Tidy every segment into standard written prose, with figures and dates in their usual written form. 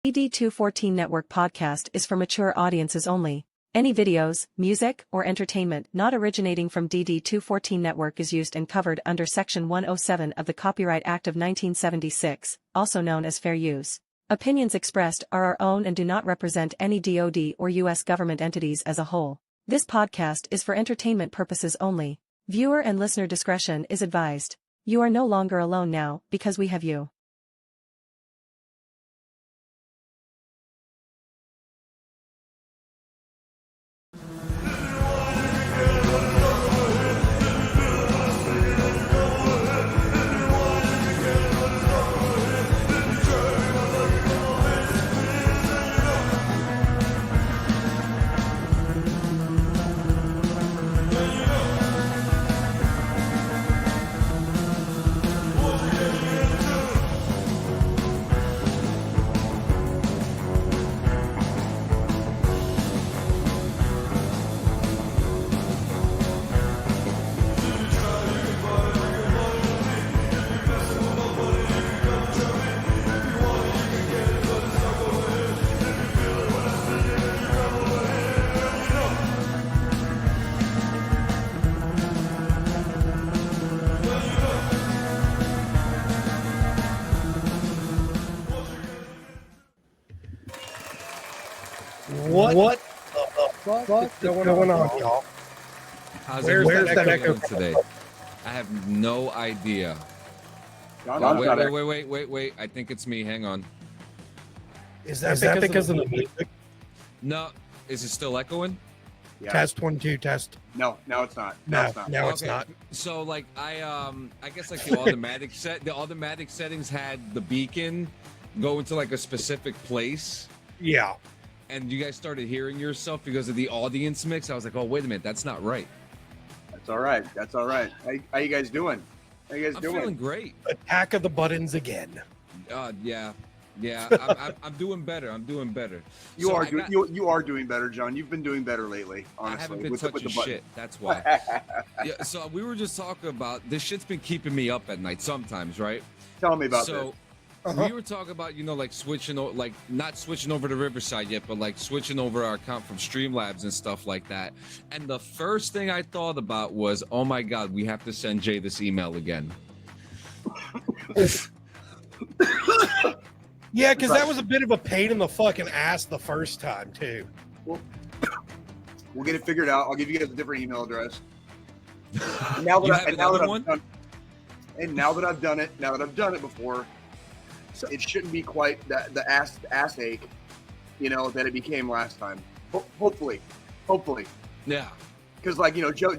DD214 Network podcast is for mature audiences only. Any videos, music, or entertainment not originating from DD214 Network is used and covered under Section 107 of the Copyright Act of 1976, also known as fair use. Opinions expressed are our own and do not represent any DoD or U.S. government entities as a whole. This podcast is for entertainment purposes only. Viewer and listener discretion is advised. You are no longer alone now, because we have you. What the fuck is going on, y'all? Where's that echo today? I have no idea. Wait. I think it's me. Hang on. Is that because of the music? No. Is it still echoing? Yeah. Test 1 2 test. No, it's not. No, it's not. it's not. So like I guess like the automatic settings had the beacon go into like a specific place. Yeah. And you guys started hearing yourself because of the audience mix. I was like, oh wait a minute, that's not right. That's all right. How you guys doing? I'm feeling great. Attack of the buttons again. Yeah. I'm doing better. You are doing better, John. You've been doing better lately. Honestly, I haven't been touching shit. That's why. Yeah. So we were just talking about this. Shit's been keeping me up at night sometimes, right? Tell me about this. We were talking about, like switching, like not switching over to Riverside yet, but like switching over our account from Streamlabs and stuff like that. And the first thing I thought about was, oh my God, we have to send Jay this email again. Yeah, because that was a bit of a pain in the fucking ass the first time too. We'll get it figured out. I'll give you guys a different email address. Now that I've done it before, so it shouldn't be quite the ass ache, that it became last time. Hopefully. Yeah. Because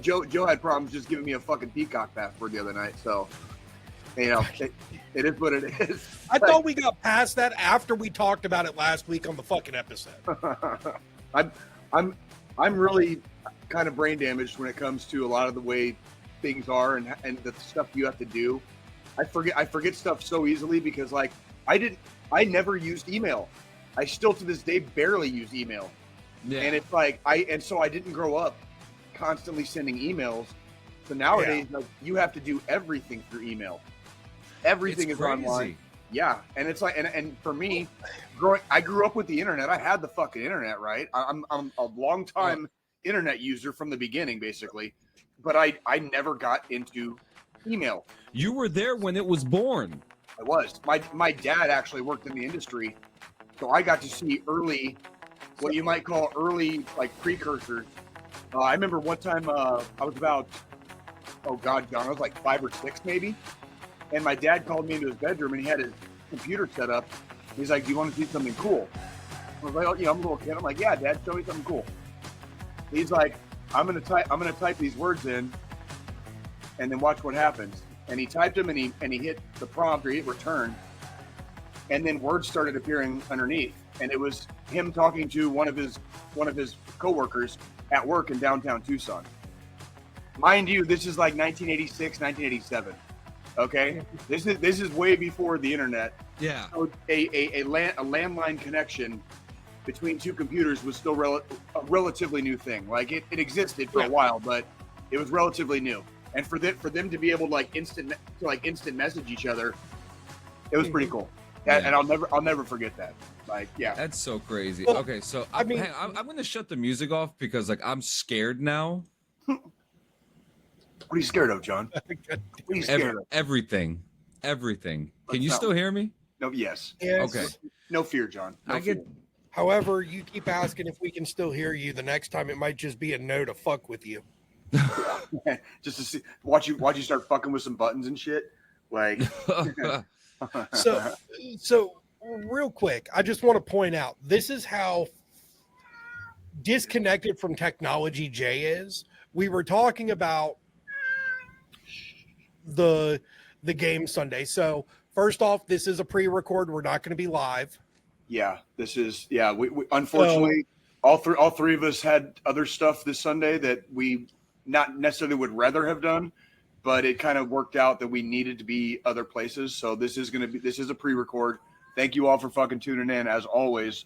Joe had problems just giving me a fucking Peacock password the other night. So, it is what it is. I thought we got past that after we talked about it last week on the fucking episode. I'm really kind of brain damaged when it comes to a lot of the way things are and the stuff you have to do. I forget stuff so easily because I never used email. I still to this day barely use email. Yeah. And it's so I didn't grow up constantly sending emails. So nowadays you have to do everything through email. Everything is online. Yeah. And it's and for me, I grew up with the internet. I had the fucking internet, right? I'm a long time internet user from the beginning, basically. But I never got into email. You were there when it was born. I was. My dad actually worked in the industry, so I got to see what you might call early precursors. I remember one time I was about, oh God, John, I was like 5 or 6 maybe, and my dad called me into his bedroom and he had his computer set up. He's like, "Do you want to see something cool?" I was like, "Oh, I'm a little kid." I'm like, "Yeah, Dad, show me something cool." He's like, I'm gonna type these words in, and then watch what happens. And he typed them, and he hit the prompt or he hit return, and then words started appearing underneath, and it was him talking to one of his coworkers at work in downtown Tucson. Mind you, this is like 1986, 1987. Okay, this is way before the internet. Yeah. So a landline connection between two computers was still a relatively new thing. Like it existed for a while, but it was relatively new. And for them to be able to instant message each other, it was pretty cool. And I'll never forget that. Like, yeah, That's so crazy. Well, Okay, so I mean- I'm gonna shut the music off because like I'm scared now. what are you scared of, John? What are you scared of? Everything. Can Let's you not- still hear me? No, yes. Yes. Okay. No fear, John. No I get fear. However, you keep asking if we can still hear you. The next time it might just be a no to fuck with you. Just to see, watch you start fucking with some buttons and shit. Like, So real quick, I just want to point out this is how disconnected from technology Jay is. We were talking about the game Sunday. So first off, this is a pre-record. We're not going to be live. yeah, this is we unfortunately all three of us had other stuff this Sunday that we not necessarily would rather have done, but it kind of worked out that we needed to be other places. So this is a pre-record. Thank you all for fucking tuning in as always.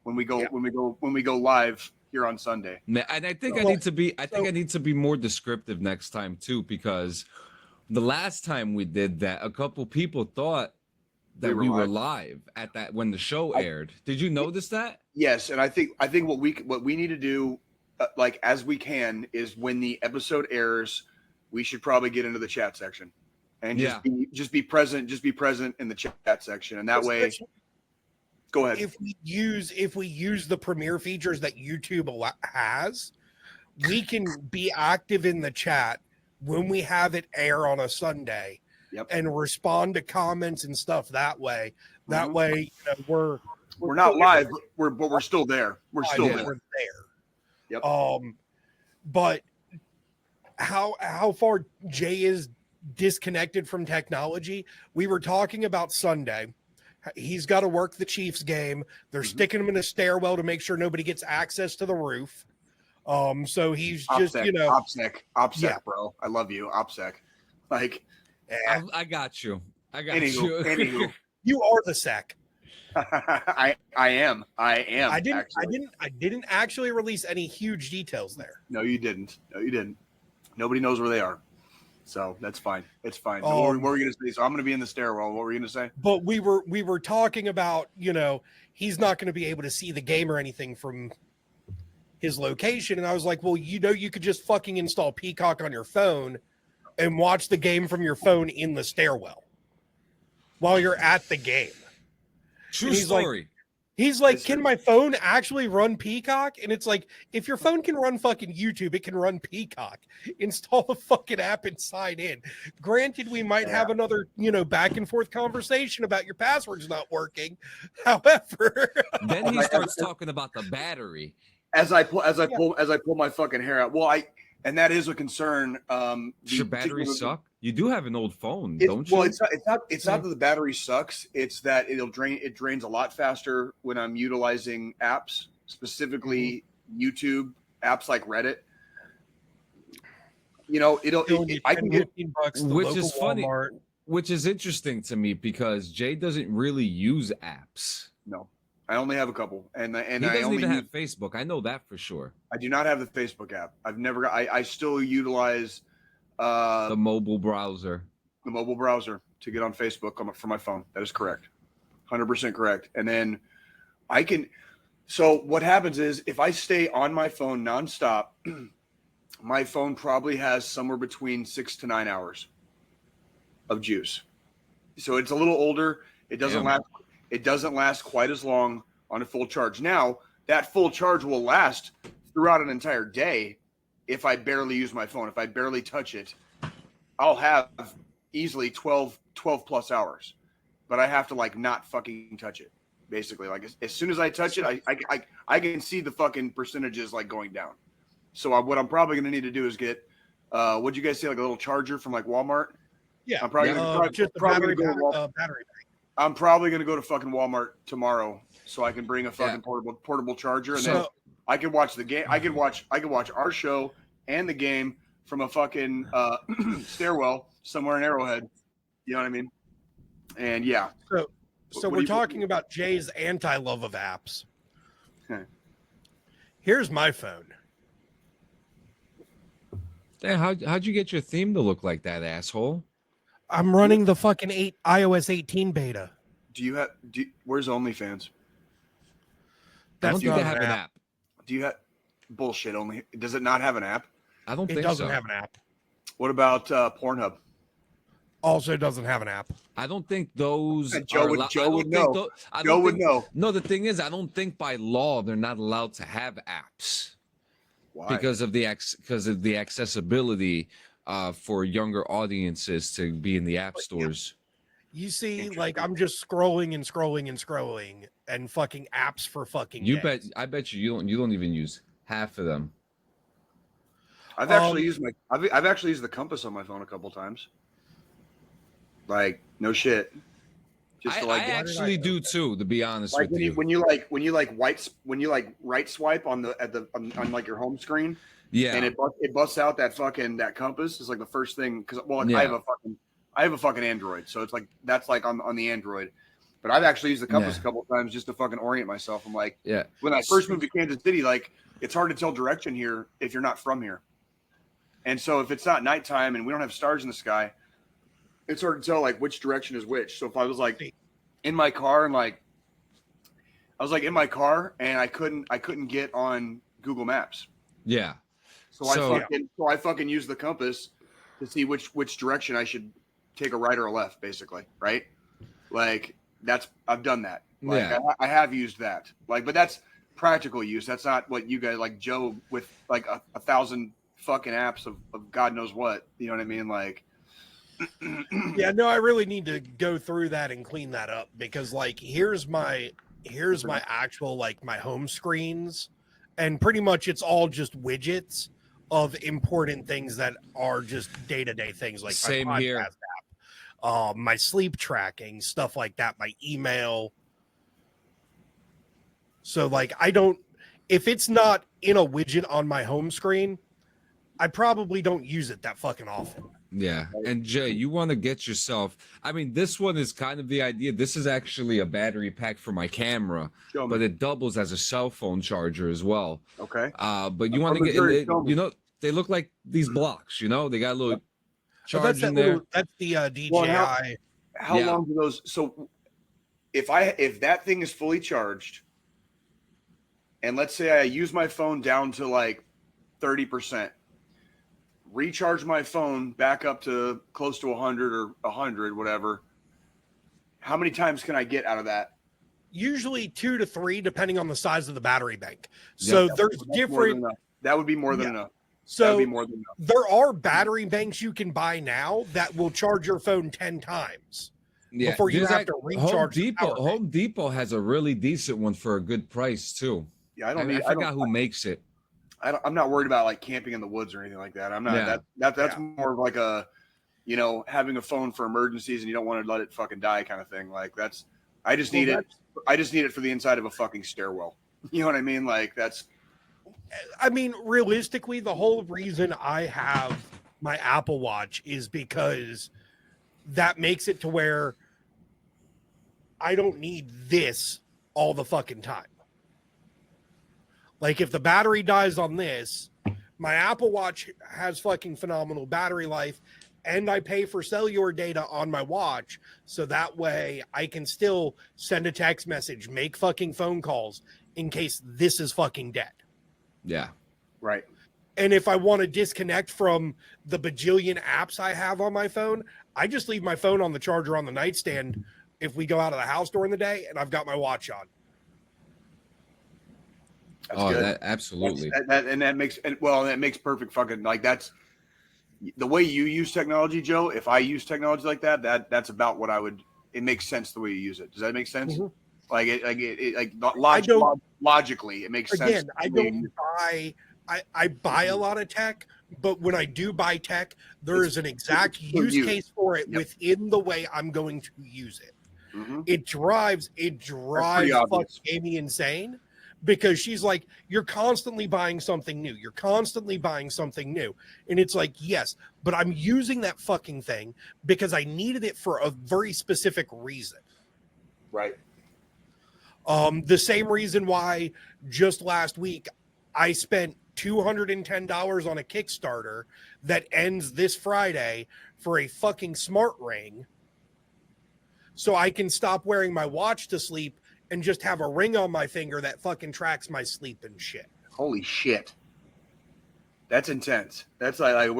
When we go live here on Sunday. And I think I need to be more descriptive next time too, because the last time we did that, a couple people thought that we were live at that when the show aired. Did you notice that? Yes, and I think what we need to do, like as we can, is when the episode airs, we should probably get into the chat section and just be present in the chat section, and that way. Go ahead. If we use the premiere features that YouTube has, we can be active in the chat when we have it air on a Sunday. Yep. And respond to comments and stuff that way. That way, we're not live, but we're still there. We're still there. We're there. Yep. But how far Jay is disconnected from technology? We were talking about Sunday. He's got to work the Chiefs game. They're sticking him in a stairwell to make sure nobody gets access to the roof. So he's just, OPSEC, bro. I love you, OPSEC. Like, I got you. Anywho. You are the sec. I am. I didn't actually release any huge details there. No, you didn't. Nobody knows where they are. So that's fine. It's fine. So what were you going to say? So I'm going to be in the stairwell. What were you going to say? But we were talking about, he's not going to be able to see the game or anything from his location. And I was like, well, you could just fucking install Peacock on your phone and watch the game from your phone in the stairwell while you're at the game. True story. He's like, can my phone actually run Peacock? And it's like, if your phone can run fucking YouTube, it can run Peacock. Install the fucking app and sign in. Granted, we might have another, back and forth conversation about your passwords not working. However, then he starts talking about the battery. As I pull my fucking hair out. Well, and that is a concern. Does your battery suck? You do have an old phone, don't you? Well, it's not that the battery sucks. It's that it drains a lot faster when I'm utilizing apps, specifically YouTube apps like Reddit. I can get $15 which is funny, Walmart. which is interesting to me because Jay doesn't really use apps. No, I only have a couple, and he doesn't even have Facebook. I know that for sure. I do not have the Facebook app. I still utilize the mobile browser. The mobile browser to get on Facebook for my phone. That is correct. 100% correct. And then so what happens is if I stay on my phone nonstop, my phone probably has somewhere between 6 to 9 hours of juice. So it's a little older. It doesn't last quite as long on a full charge. Now, that full charge will last throughout an entire day if I barely use my phone. If I barely touch it, I'll have easily 12 plus hours. But I have to not fucking touch it. Basically, as soon as I touch it, I can see the fucking percentages going down. So what I'm probably going to need to do is get what'd you guys say, a little charger from Walmart? Yeah, I'm probably battery. I'm probably going to go to fucking Walmart tomorrow so I can bring a fucking portable charger, and then I can watch the game. I can watch our show and the game from a fucking stairwell somewhere in Arrowhead. You know what I mean? And yeah. So we're talking about Jay's anti-love of apps. Here's my phone. Damn, how'd you get your theme to look like that, asshole? I'm running the fucking iOS 18 beta. Where's OnlyFans? I don't think not they an have an app. app. Do you have bullshit only? Does it not have an app? I don't It think doesn't so. have an app. What about Pornhub? Also doesn't have an app. I don't think those Joe are would- allo- Joe I don't would think know. tho- I Joe don't would think- know. No, the thing is, I don't think by law they're not allowed to have apps Why? because of the accessibility for younger audiences to be in the app stores. You see, like I'm just scrolling and scrolling and scrolling and fucking apps for fucking days. I bet you don't even use half of them. I've actually used I've actually used the compass on my phone a couple times. Like no shit. Just to I like actually do too, to be honest like with you. when you right swipe on on like your home screen, Yeah, and it busts out that compass is like the first thing because Yeah. I have a fucking Android, so it's like that's like on the Android. But I've actually used the compass Yeah. a couple of times just to fucking orient myself. I'm like, yeah. when I first moved to Kansas City, like it's hard to tell direction here if you're not from here. And so if it's not nighttime and we don't have stars in the sky, it's hard to tell like which direction is which. So if I was like in my car and like I was like in my car and I couldn't get on Google Maps. Yeah. So I fucking used the compass to see which direction I should take, a right or a left, basically, right? Like I've done that. Like Yeah. I have used that. Like, but that's practical use. That's not what you guys like Joe with like a 1,000 fucking apps of God knows what. You know what I mean? Like Yeah, no, I really need to go through that and clean that up because like here's my actual like my home screens and pretty much it's all just widgets of important things that are just day-to-day things like Same my podcast here. app, my sleep tracking, stuff like that, my email. So like if it's not in a widget on my home screen, I probably don't use it that fucking often. Yeah. And Jay, you want to get yourself, I mean, this one is kind of the idea. This is actually a battery pack for my camera, Show me. but it doubles as a cell phone charger as well. okay. But you want to get, they look like these blocks, they got a little So that's charge in there. that's the DJI. Well, how Yeah. long do those? So if that thing is fully charged, and let's say I use my phone down to like 30%, recharge my phone back up to close to 100 or 100, whatever. How many times can I get out of that? Usually 2 to 3, depending on the size of the battery bank. So there's That's more than different. enough. That would be more than Yeah. enough. That So would be more than enough. there are battery banks you can buy now that will charge your phone 10 times. Yeah. before you there's have to recharge the power bank. Home Depot has a really decent one for a good price too. Yeah, I forgot who makes it. I'm not worried about like camping in the woods or anything like that. I'm not. Yeah. That's more of like a, having a phone for emergencies and you don't want to let it fucking die kind of thing. Like that's. I just need it. I just need it for the inside of a fucking stairwell. You know what I mean? Like that's. I mean, realistically, the whole reason I have my Apple Watch is because that makes it to where I don't need this all the fucking time. Like if the battery dies on this, my Apple Watch has fucking phenomenal battery life and I pay for cellular data on my watch. So that way I can still send a text message, make fucking phone calls in case this is fucking dead. Yeah. Right. And if I want to disconnect from the bajillion apps I have on my phone, I just leave my phone on the charger on the nightstand if we go out of the house during the day and I've got my watch on. That's good. That absolutely. That makes perfect fucking like that's the way you use technology, Joe. If I use technology like that's about what I would. It makes sense the way you use it. Does that make sense? Mm-hmm. Logically, it makes sense. Again, I don't buy. I buy a lot of tech, but when I do buy tech, there is an exact use case for it within the way I'm going to use it. Mm-hmm. It drives fucking Amy insane because she's like, you're constantly buying something new. You're constantly buying something new. And it's like, yes, but I'm using that fucking thing because I needed it for a very specific reason. Right. The same reason why just last week I spent $210 on a Kickstarter that ends this Friday for a fucking smart ring so I can stop wearing my watch to sleep and just have a ring on my finger that fucking tracks my sleep and shit. Holy shit. That's intense. That's like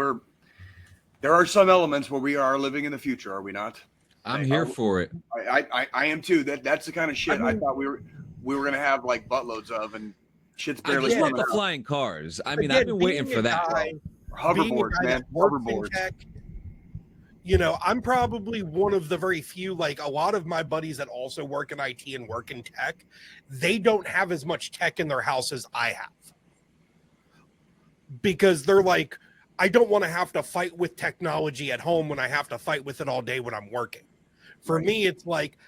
there are some elements where we are living in the future, are we not? I'm here for it. I am too. That's the kind of shit I thought we were gonna have like buttloads of, and shit's barely. I just want the flying cars. I mean, I've been waiting for that. Hoverboards, man. Hoverboards. You know, I'm probably one of the very few, like a lot of my buddies that also work in IT and work in tech, they don't have as much tech in their house as I have. Because they're like, I don't want to have to fight with technology at home when I have to fight with it all day when I'm working. For me, it's like,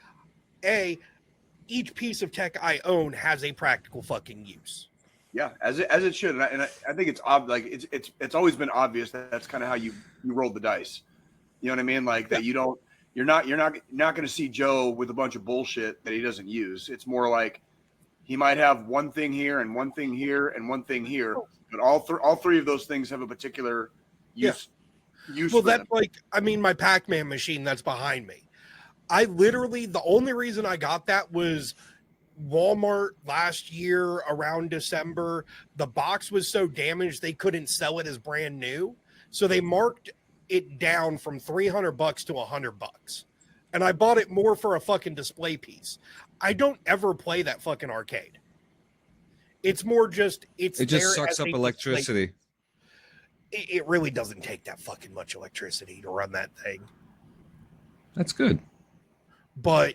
each piece of tech I own has a practical fucking use. Yeah, as it should, and I think it's like it's always been obvious that that's kind of how you roll the dice. You know what I mean? Like that you're not going to see Joe with a bunch of bullshit that he doesn't use. It's more like he might have one thing here and one thing here and one thing here, but all three of those things have a particular use. Well, that's like, I mean, my Pac-Man machine that's behind me. I literally, the only reason I got that was Walmart last year around December. The box was so damaged they couldn't sell it as brand new, so they marked it down from $300 to $100, and I bought it more for a fucking display piece. I don't ever play that fucking arcade. It's more just it just sucks up electricity. It really doesn't take that fucking much electricity to run that thing. That's good. But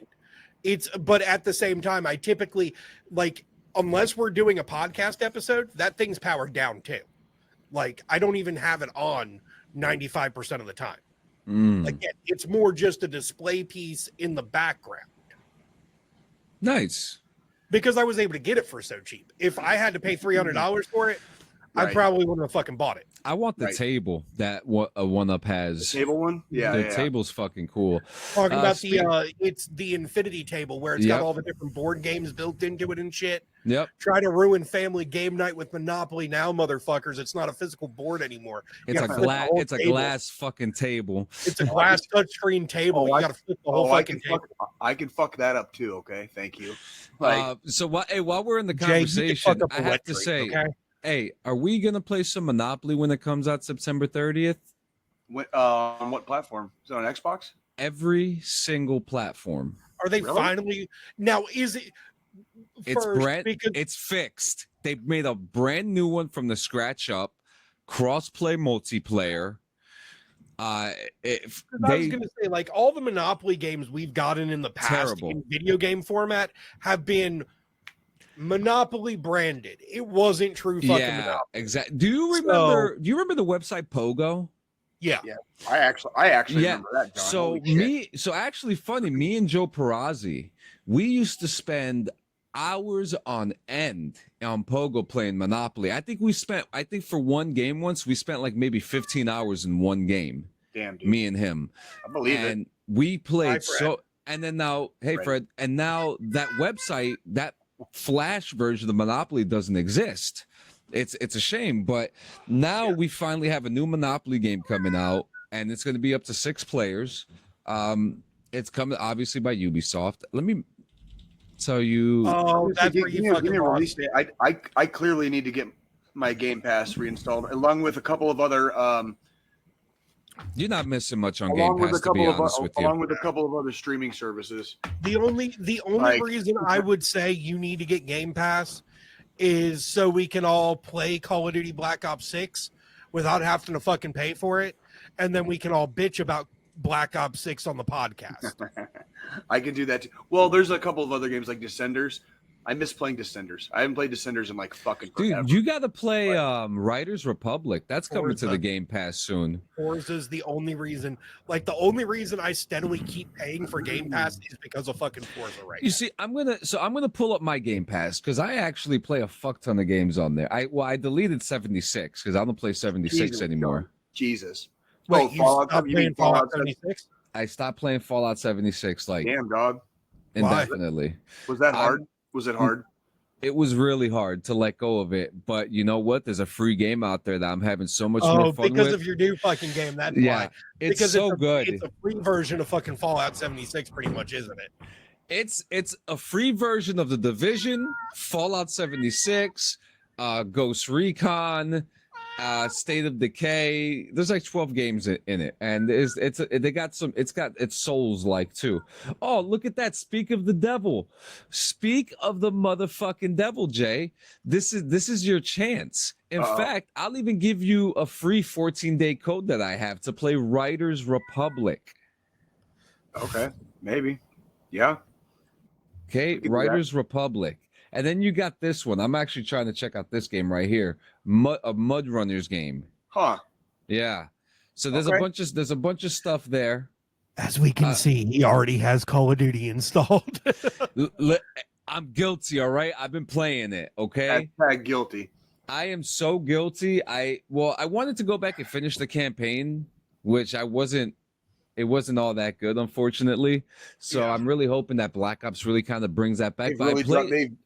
at the same time, I typically, like, unless we're doing a podcast episode, that thing's powered down too. Like, I don't even have it on 95% of the time. Again, it's more just a display piece in the background. Nice. Because I was able to get it for so cheap. If I had to pay $300 for it, I probably wouldn't have fucking bought it. I want the table that One Up has. The table one? Yeah. The table's fucking cool. Talking about it's the Infinity table where it's got all the different board games built into it and shit. Yep. Try to ruin family game night with Monopoly now, motherfuckers. It's not a physical board anymore. It's a glass fucking table. It's a glass touchscreen table. You gotta flip the whole fucking table. I can fuck that up too, okay? Thank you. So while we're in the conversation, I have to say, okay? Hey, are we gonna play some Monopoly when it comes out September 30th? On what platform? Is it on Xbox? Every single platform. Are they finally now? Is it? It's fixed. They made a brand new one from the scratch up, cross-play multiplayer. I was gonna say, like, all the Monopoly games we've gotten in the past in video game format have been Monopoly branded. It wasn't true fucking Monopoly. Exactly. Do you remember the website Pogo? Yeah. I actually remember that, John. So actually funny, me and Joe Perazzi, we used to spend hours on end on Pogo playing Monopoly. I think for one game once we spent like maybe 15 hours in one game. Damn, dude. Me and him. I believe it. And we played and then now, Fred, and now that website, that Flash version of Monopoly doesn't exist. It's a shame, but now we finally have a new Monopoly game coming out, and it's going to be up to 6 players. It's coming obviously by Ubisoft. Let me tell you. Oh, that's where you fucking release date. I clearly need to get my Game Pass reinstalled, along with a couple of other. You're not missing much on Game Pass, to be honest with you. Along with a couple of other streaming services. The only reason I would say you need to get Game Pass is so we can all play Call of Duty Black Ops 6 without having to fucking pay for it, and then we can all bitch about Black Ops 6 on the podcast. I can do that too. Well, there's a couple of other games like Descenders. I miss playing Descenders. I haven't played Descenders in like fucking forever. Dude, you got to play Riders Republic. That's coming to the Game Pass soon. Forza's the only reason. Like, the only reason I steadily keep paying for Game Pass is because of fucking Forza right now. You see, I'm gonna pull up my Game Pass because I actually play a fuck ton of games on there. I deleted 76 because I don't play 76 anymore. Jesus. Wait, Fallout 76? I stopped playing Fallout 76 like damn dog. indefinitely. Was that hard? Was it hard? It was really hard to let go of it, but you know what? There's a free game out there that I'm having so much more fun because with. of your new fucking game. That's Yeah, why. it's Because so good. It's a free version of fucking Fallout 76, pretty much, isn't it? It's a free version of The Division, Fallout 76, Ghost Recon, State of Decay. There's like 12 games in it, and it's Souls-like too. Oh, look at that! Speak of the devil, speak of the motherfucking devil, Jay. This is your chance. In fact, I'll even give you a free 14-day code that I have to play Riders Republic. Okay, maybe, yeah. Okay, Riders Republic. And then you got this one. I'm actually trying to check out this game right here. A Mud Runners game. Huh. Yeah. So there's a bunch of stuff there. As we can see, he already has Call of Duty installed. I'm guilty, all right? I've been playing it, okay? Hashtag guilty. I am so guilty. I wanted to go back and finish the campaign, which it wasn't all that good, unfortunately. So I'm really hoping that Black Ops really kind of brings that back.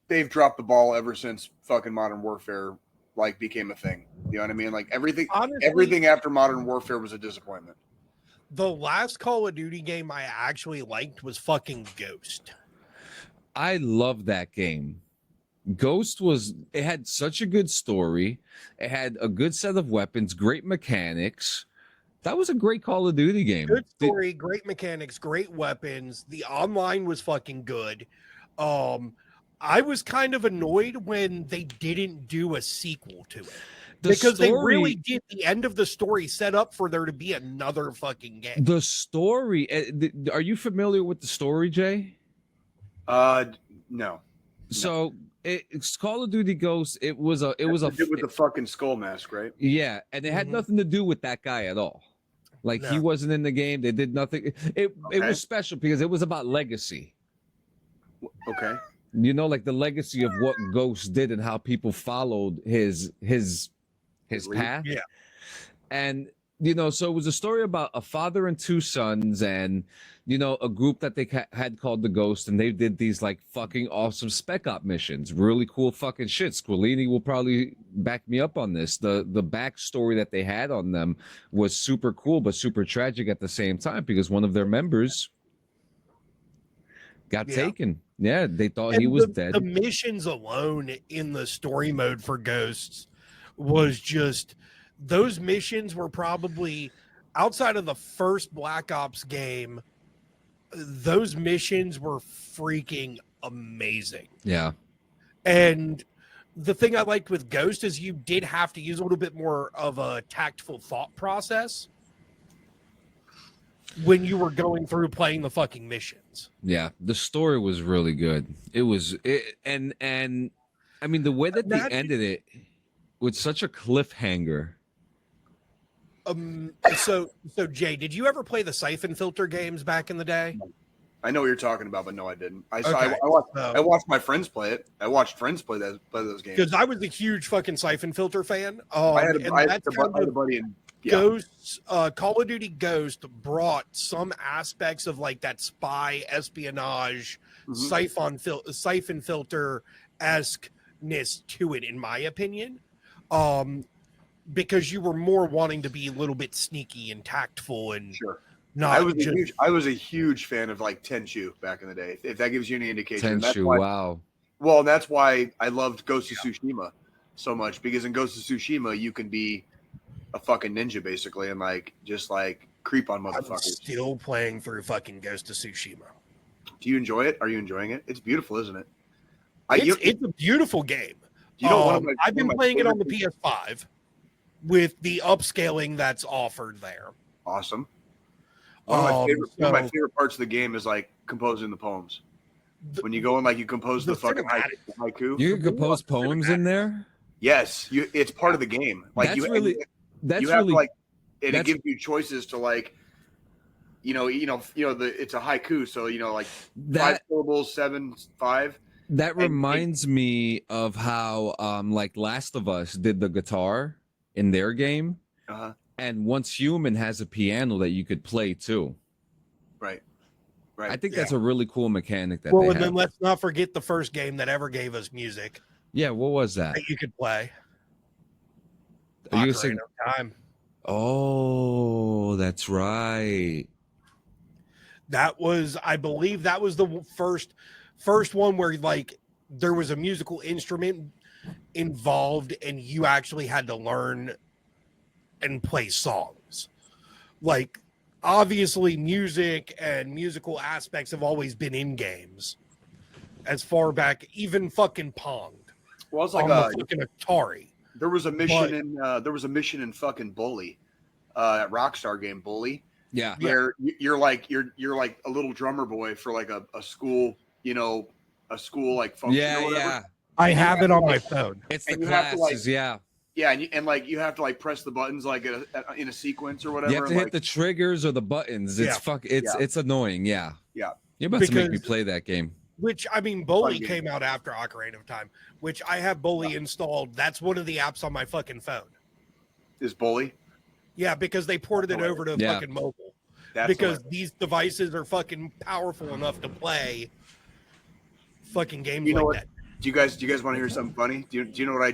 They've dropped the ball ever since fucking Modern Warfare like became a thing. You know what I mean? Like everything after Modern Warfare was a disappointment. The last Call of Duty game I actually liked was fucking Ghost. I love that game. Ghost it had such a good story. It had a good set of weapons, great mechanics. That was a great Call of Duty game. Good story, great mechanics, great weapons. The online was fucking good. I was kind of annoyed when they didn't do a sequel to it. Because they really did the end of the story set up for there to be another fucking game. The story, are you familiar with the story, Jay? No. So it's Call of Duty Ghost. It was to do with the fucking skull mask, right? Yeah, and it had nothing to do with that guy at all. Like he wasn't in the game. They did nothing. It was special because it was about legacy. Okay. You know, like the legacy of what Ghost did and how people followed his path. Yeah. And you know, so it was a story about a father and two sons, and you know, a group that they had called the Ghost, and they did these like fucking awesome spec op missions, really cool fucking shit. Squilini will probably back me up on this. The backstory that they had on them was super cool, but super tragic at the same time because one of their members got taken. Yeah, they thought he was dead. The missions alone in the story mode for Ghosts was just. Those missions were probably outside of the first Black Ops game. Those missions were freaking amazing. Yeah. And the thing I liked with Ghost is you did have to use a little bit more of a tactful thought process when you were going through playing the fucking missions. Yeah. The story was really good. And I mean, the way that they ended it with such a cliffhanger. So Jay, did you ever play the Siphon Filter games back in the day? I know what you're talking about, but no, I didn't. I Okay. I watched my friends play it. I watched friends play those games because I was a huge fucking Siphon Filter fan. I had a buddy in Ghosts. Call of Duty Ghost brought some aspects of like that spy espionage, Siphon Filter esqueness to it, in my opinion. Because you were more wanting to be a little bit sneaky and tactful and not. I was a huge fan of like Tenchu back in the day. If that gives you any indication. Wow. Well, that's why I loved Ghost of Tsushima so much, because in Ghost of Tsushima you can be a fucking ninja basically and like just like creep on motherfuckers. I'm still playing through fucking Ghost of Tsushima. Do you enjoy it? Are you enjoying it? It's beautiful, isn't it? It's a beautiful game. I've been playing it on the PS5. With the upscaling that's offered there. Awesome. One of my favorite parts of the game is like composing the poems. When you go and like you compose the fucking haiku. You can compose poems in there? Yes, it's part of the game. Like it gives you choices to like it's a haiku, so like 5 syllables, 7, 5. That reminds me of how like Last of Us did the guitar in their game, and Once Human has a piano that you could play too. Right. Right. I think that's a really cool mechanic that Well, they and then have. let's not forget the first game that ever gave us music Yeah, what was that? that you could play. Are you Ocarina saying? of Time. Oh, that's right. That was, I believe, that was the first one where like there was a musical instrument involved, and you actually had to learn and play songs. Like, obviously, music and musical aspects have always been in games, as far back, even fucking Pong. Well, it's like on the fucking Atari. there was a mission in fucking Bully, that Rockstar game Bully. Yeah. Where you're like a little drummer boy for like a school, a school like function or whatever. Yeah. I have it on my phone. It's the And you have to, classes, yeah. Yeah, and like you have to like press the buttons like in a sequence or whatever. You have to hit the triggers or the buttons. It's it's annoying, yeah. Yeah. You're about to make me play that game. Which, I mean, Bully came out after Ocarina of Time, which I have Bully installed. That's one of the apps on my fucking phone. Is Bully? Yeah, because they ported it over to fucking mobile. Because these devices are fucking powerful enough to play fucking games like that. Do you guys want to hear something funny? Do you know what I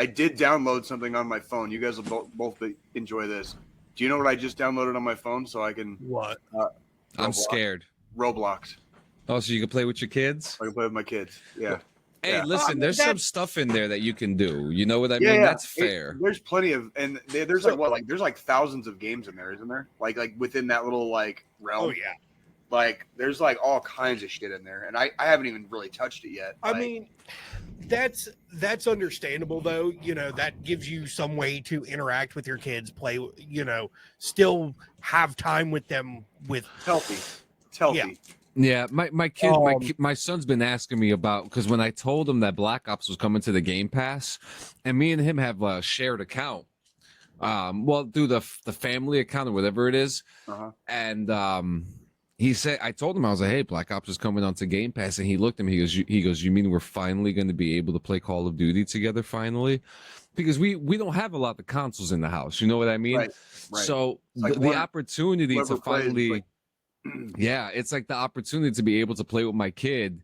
did download something on my phone. You guys will both enjoy this. Do you know what I just downloaded on my phone so I can what? I'm scared. Roblox. Oh, so you can play with your kids? I can play with my kids. Yeah. Hey, listen, there's some stuff in there that you can do. You know what I mean? Yeah. That's fair. There's plenty of, and there's there's like thousands of games in there, isn't there? Like within that little like realm. Oh yeah. Like there's like all kinds of shit in there, and I haven't even really touched it yet. I mean, that's understandable though. That gives you some way to interact with your kids, play. Still have time with them. With healthy. It's healthy. Yeah, my kid, my son's been asking me about, because when I told him that Black Ops was coming to the Game Pass, and me and him have a shared account, through the family account or whatever it is, and he said, I told him, I was like, hey, Black Ops is coming onto Game Pass, and he looked at me, he goes, you mean we're finally going to be able to play Call of Duty together finally? Because we don't have a lot of consoles in the house, you know what I mean? Right. So like the opportunity to finally. Yeah, it's like the opportunity to be able to play with my kid.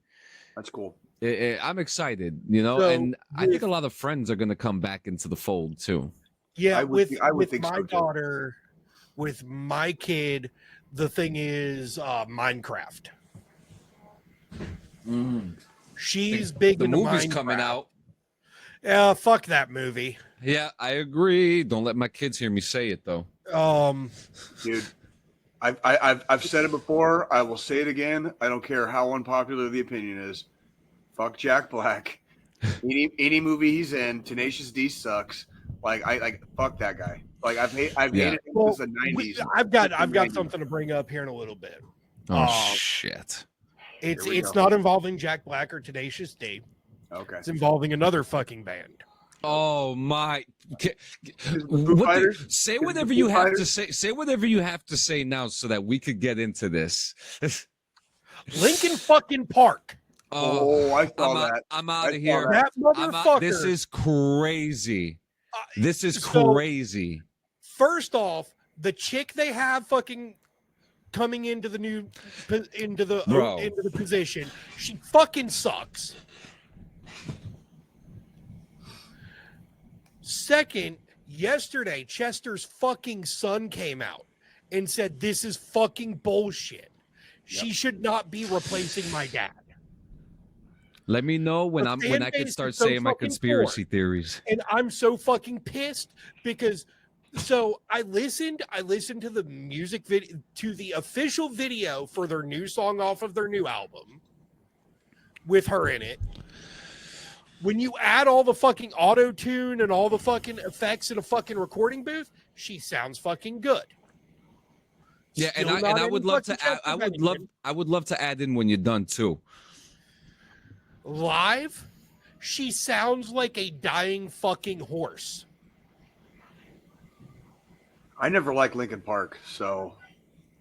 That's cool. I'm excited, and I think a lot of friends are going to come back into the fold too. Yeah, I would think my so, too. daughter, with my kid, the thing is Minecraft. She's big The into movie's Minecraft. coming out. Yeah, fuck that movie. Yeah, I agree. Don't let my kids hear me say it though. Dude, I've said it before. I will say it again. I don't care how unpopular the opinion is. Fuck Jack Black. Any movie he's in, Tenacious D sucks. Like fuck that guy. Like I've hated him since the 90s. I've got something to bring up here in a little bit. Oh shit! It's not involving Jack Black or Tenacious D. Okay. It's involving another fucking band. Oh my! Say whatever Foo you have Fighters? to say. Say whatever you have to say now, so that we could get into this. Linkin fucking Park. Oh, I saw that. I'm out I of saw here. That motherfucker. This is crazy. This is so- crazy. First off, the chick they have fucking coming into the into the position, she fucking sucks. Second, yesterday, Chester's fucking son came out and said, this is fucking bullshit. She should not be replacing my dad. Let me know when The I fan can base start is so saying my fucking conspiracy theories. And I'm so fucking pissed because I listened to the music video, to the official video for their new song off of their new album with her in it. When you add all the fucking auto tune and all the fucking effects in a fucking recording booth, she sounds fucking good. Yeah, and Still I not would any love to fucking add, Bennington. I would love to add in when you're done too. Live, she sounds like a dying fucking horse. I never liked Linkin Park, so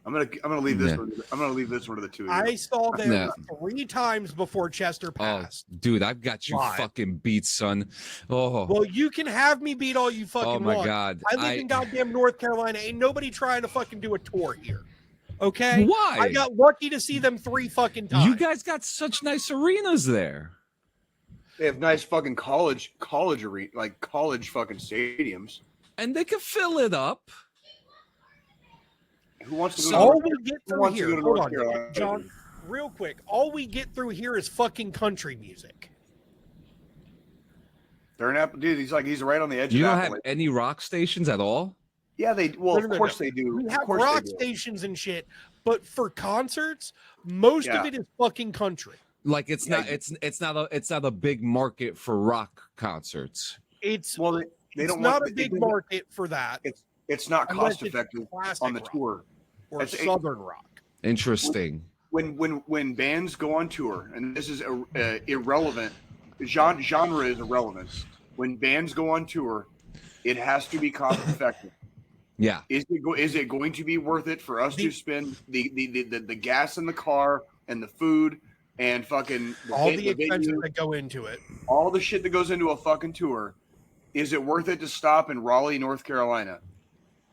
I'm gonna leave this one. I'm gonna leave this one to the two of you. I saw them Yeah. 3 times before Chester passed. Dude, I've got you Live. fucking beat, son. Oh, Well, you can have me beat all you fucking oh my want. God. I live in goddamn North Carolina. Ain't nobody trying to fucking do a tour here. Okay? Why? I got lucky to see them 3 fucking times. You guys got such nice arenas there. They have nice fucking college arena, like college fucking stadiums. And they can fill it up. Who wants to go? So all to we get through here, hold on, John, real quick. All we get through here is fucking country music. They're an dude. He's right on the edge. You of don't Apple. have any rock stations at all? Yeah, they. Well, of course they do. We have Of course rock they do. stations and shit, but for concerts, most of it is fucking country. Like it's not a big market for rock concerts. It's well, they don't. It's not a big market for that. It's not cost effective on the tour or southern rock. Interesting. When bands go on tour, and this is irrelevant, genre is irrelevant. When bands go on tour, it has to be cost effective. Yeah. Is it going to be worth it for us to spend the gas in the car and the food and fucking all the expenses that go into it, all the shit that goes into a fucking tour? Is it worth it to stop in Raleigh, North Carolina?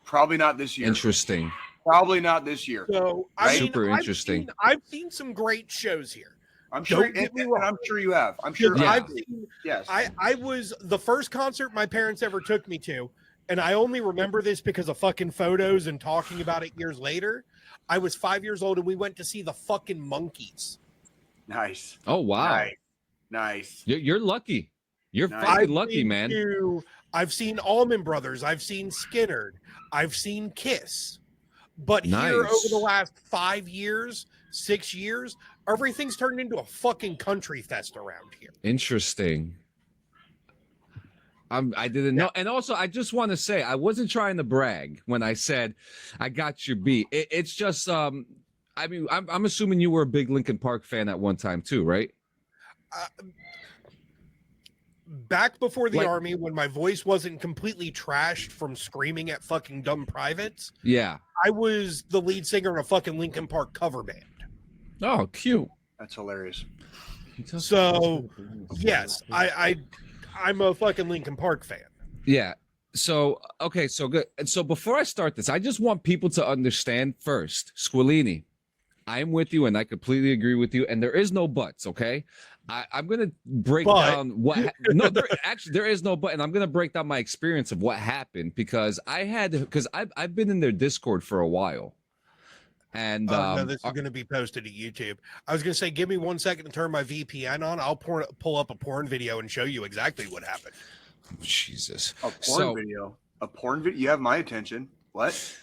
Probably not this year. Interesting. Probably not this year. So super interesting. I've seen some great shows here. I'm sure, and I'm sure you have. I'm sure. Yeah. I've seen. Yes. I was the first concert my parents ever took me to, and I only remember this because of fucking photos and talking about it years later. I was 5 years old, and we went to see the fucking Monkees. Nice. Oh wow. Nice. You're lucky. You're fucking lucky, man. I've seen Allman Brothers. I've seen Skinnerd. I've seen Kiss. But here over the last 5 years, 6 years, everything's turned into a fucking country fest around here. Interesting. I didn't know. And also, I just want to say, I wasn't trying to brag when I said I got your beat. It's just, I mean, I'm assuming you were a big Linkin Park fan at one time too, right? Back before the army, when my voice wasn't completely trashed from screaming at fucking dumb privates, yeah, I was the lead singer in a fucking Linkin Park cover band. Oh, cute. That's hilarious. So, yes, I'm a fucking Linkin Park fan. Yeah. So, okay, so good. And so before I start this, I just want people to understand first, Squillini, I am with you and I completely agree with you. And there is no buts, okay? I'm going to break down what there is no but, and I'm going to break down my experience of what happened because I've been in their Discord for a while. And no, this is going to be posted to YouTube. I was going to say, give me 1 second to turn my VPN on. I'll pull up a porn video and show you exactly what happened. Jesus. A porn video. A porn video. You have my attention. What?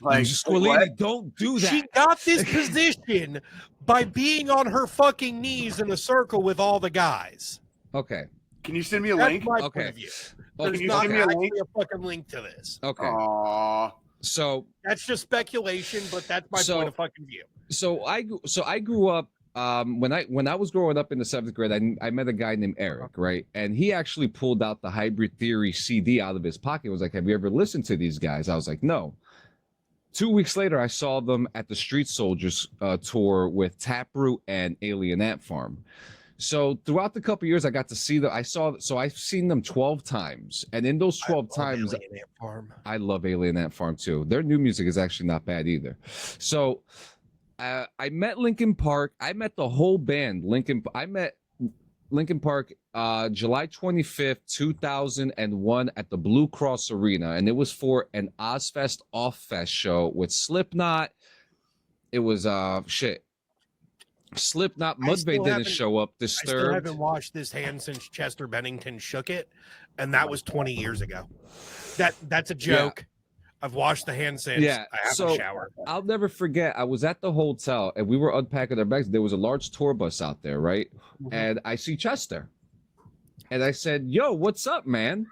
Like, Squillini, don't do that. She got this position by being on her fucking knees in a circle with all the guys. Okay. Can you send me a link? My point of view. There's not actually a fucking link to this. Okay. Aww. So that's just speculation, but that's my point of fucking view. So I grew up when I was growing up in the 7th grade, I met a guy named Eric, right? And he actually pulled out the Hybrid Theory CD out of his pocket and was like, have you ever listened to these guys? I was like, no. 2 weeks later, I saw them at the Street Soldiers tour with Taproot and Alien Ant Farm. So throughout the couple years, I got to see them. I've seen them 12 times. And in those 12 times, I love Alien Ant Farm too. Their new music is actually not bad either. So I met Linkin Park. I met the whole band. I met Linkin Park July 25th, 2001 at the Blue Cross Arena. And it was for an Ozfest Off-Fest show with Slipknot. It was Slipknot, Mudvayne didn't show up. Disturbed. I still haven't washed this hand since Chester Bennington shook it, and that was 20 years ago. That's a joke. Yeah. I've washed the hand since. Yeah, I have to shower. I'll never forget. I was at the hotel and we were unpacking our bags. There was a large tour bus out there, right? Mm-hmm. And I see Chester, and I said, "Yo, what's up, man?"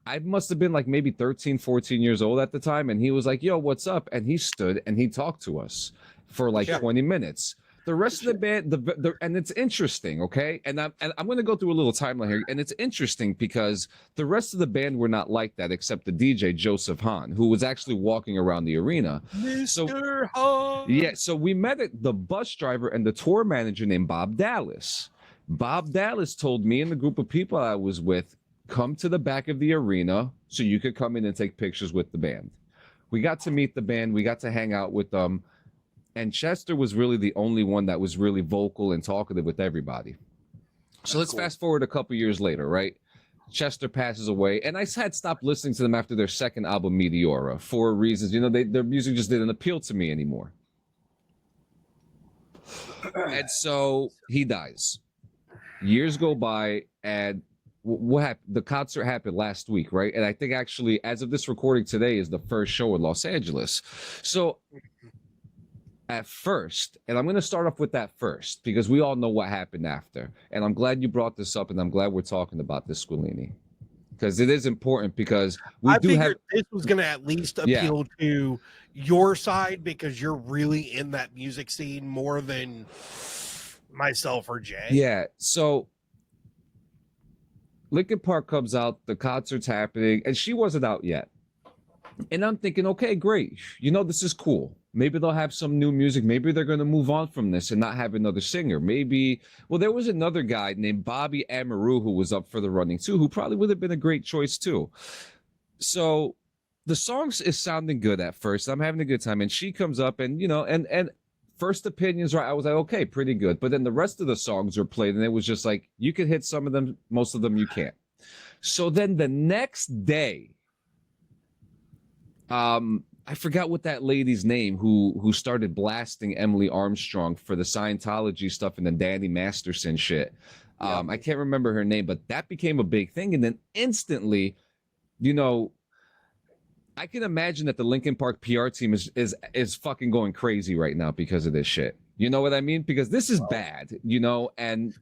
I must have been like maybe 13, 14 years old at the time, and he was like, "Yo, what's up?" And he stood and he talked to us for like 20 minutes. The rest of the band, and it's interesting, okay? And I'm going to go through a little timeline here, and it's interesting because the rest of the band were not like that, except the DJ Joseph Hahn, who was actually walking around the arena. Mr. Hahn. Yeah, so we met the bus driver and the tour manager named Bob Dallas. Bob Dallas told me and the group of people I was with, come to the back of the arena so you could come in and take pictures with the band. We got to meet the band. We got to hang out with them. And Chester was really the only one that was really vocal and talkative with everybody. So let's fast forward a couple years later, right? Chester passes away, and I had stopped listening to them after their second album, Meteora, for reasons, you know, their music just didn't appeal to me anymore. And so he dies. Years go by, and what happened? The concert happened last week, right? And I think actually, as of this recording today, is the first show in Los Angeles. So at first, and I'm going to start off with that first, because we all know what happened after. And I'm glad you brought this up, and I'm glad we're talking about this, Squilini, because it is important, because we do have. This was going to at least appeal to your side, because you're really in that music scene more than myself or Jay. Yeah. So Linkin Park comes out, the concert's happening, and she wasn't out yet. And I'm thinking, okay, great. You know, this is cool. Maybe they'll have some new music. Maybe they're going to move on from this and not have another singer. Maybe, well, there was another guy named Bobby Amaru who was up for the running too, who probably would have been a great choice too. So the song is sounding good at first. I'm having a good time. And she comes up and, you know, and first opinions, right? I was like, okay, pretty good. But then the rest of the songs were played, and it was just like, you can hit some of them, most of them you can't. So then the next day, I forgot what that lady's name who started blasting Emily Armstrong for the Scientology stuff and the Danny Masterson shit. I can't remember her name, but that became a big thing. And then instantly, you know, I can imagine that the Linkin Park PR team is fucking going crazy right now because of this shit. You know what I mean? Because this is bad, you know, and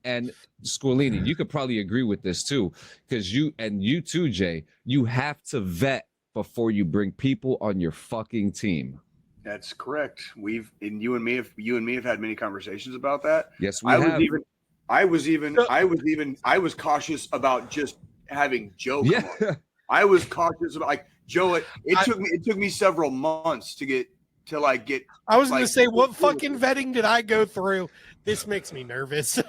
Squilini, you could probably agree with this too, because you too, Jay, you have to vet before you bring people on your fucking team. That's correct. You and me have had many conversations about that. Yes, we have. I was cautious about just having Joe come on. I was cautious about, like, Joe. It took me several months to get. I was going to say, what fucking vetting did I go through? This makes me nervous.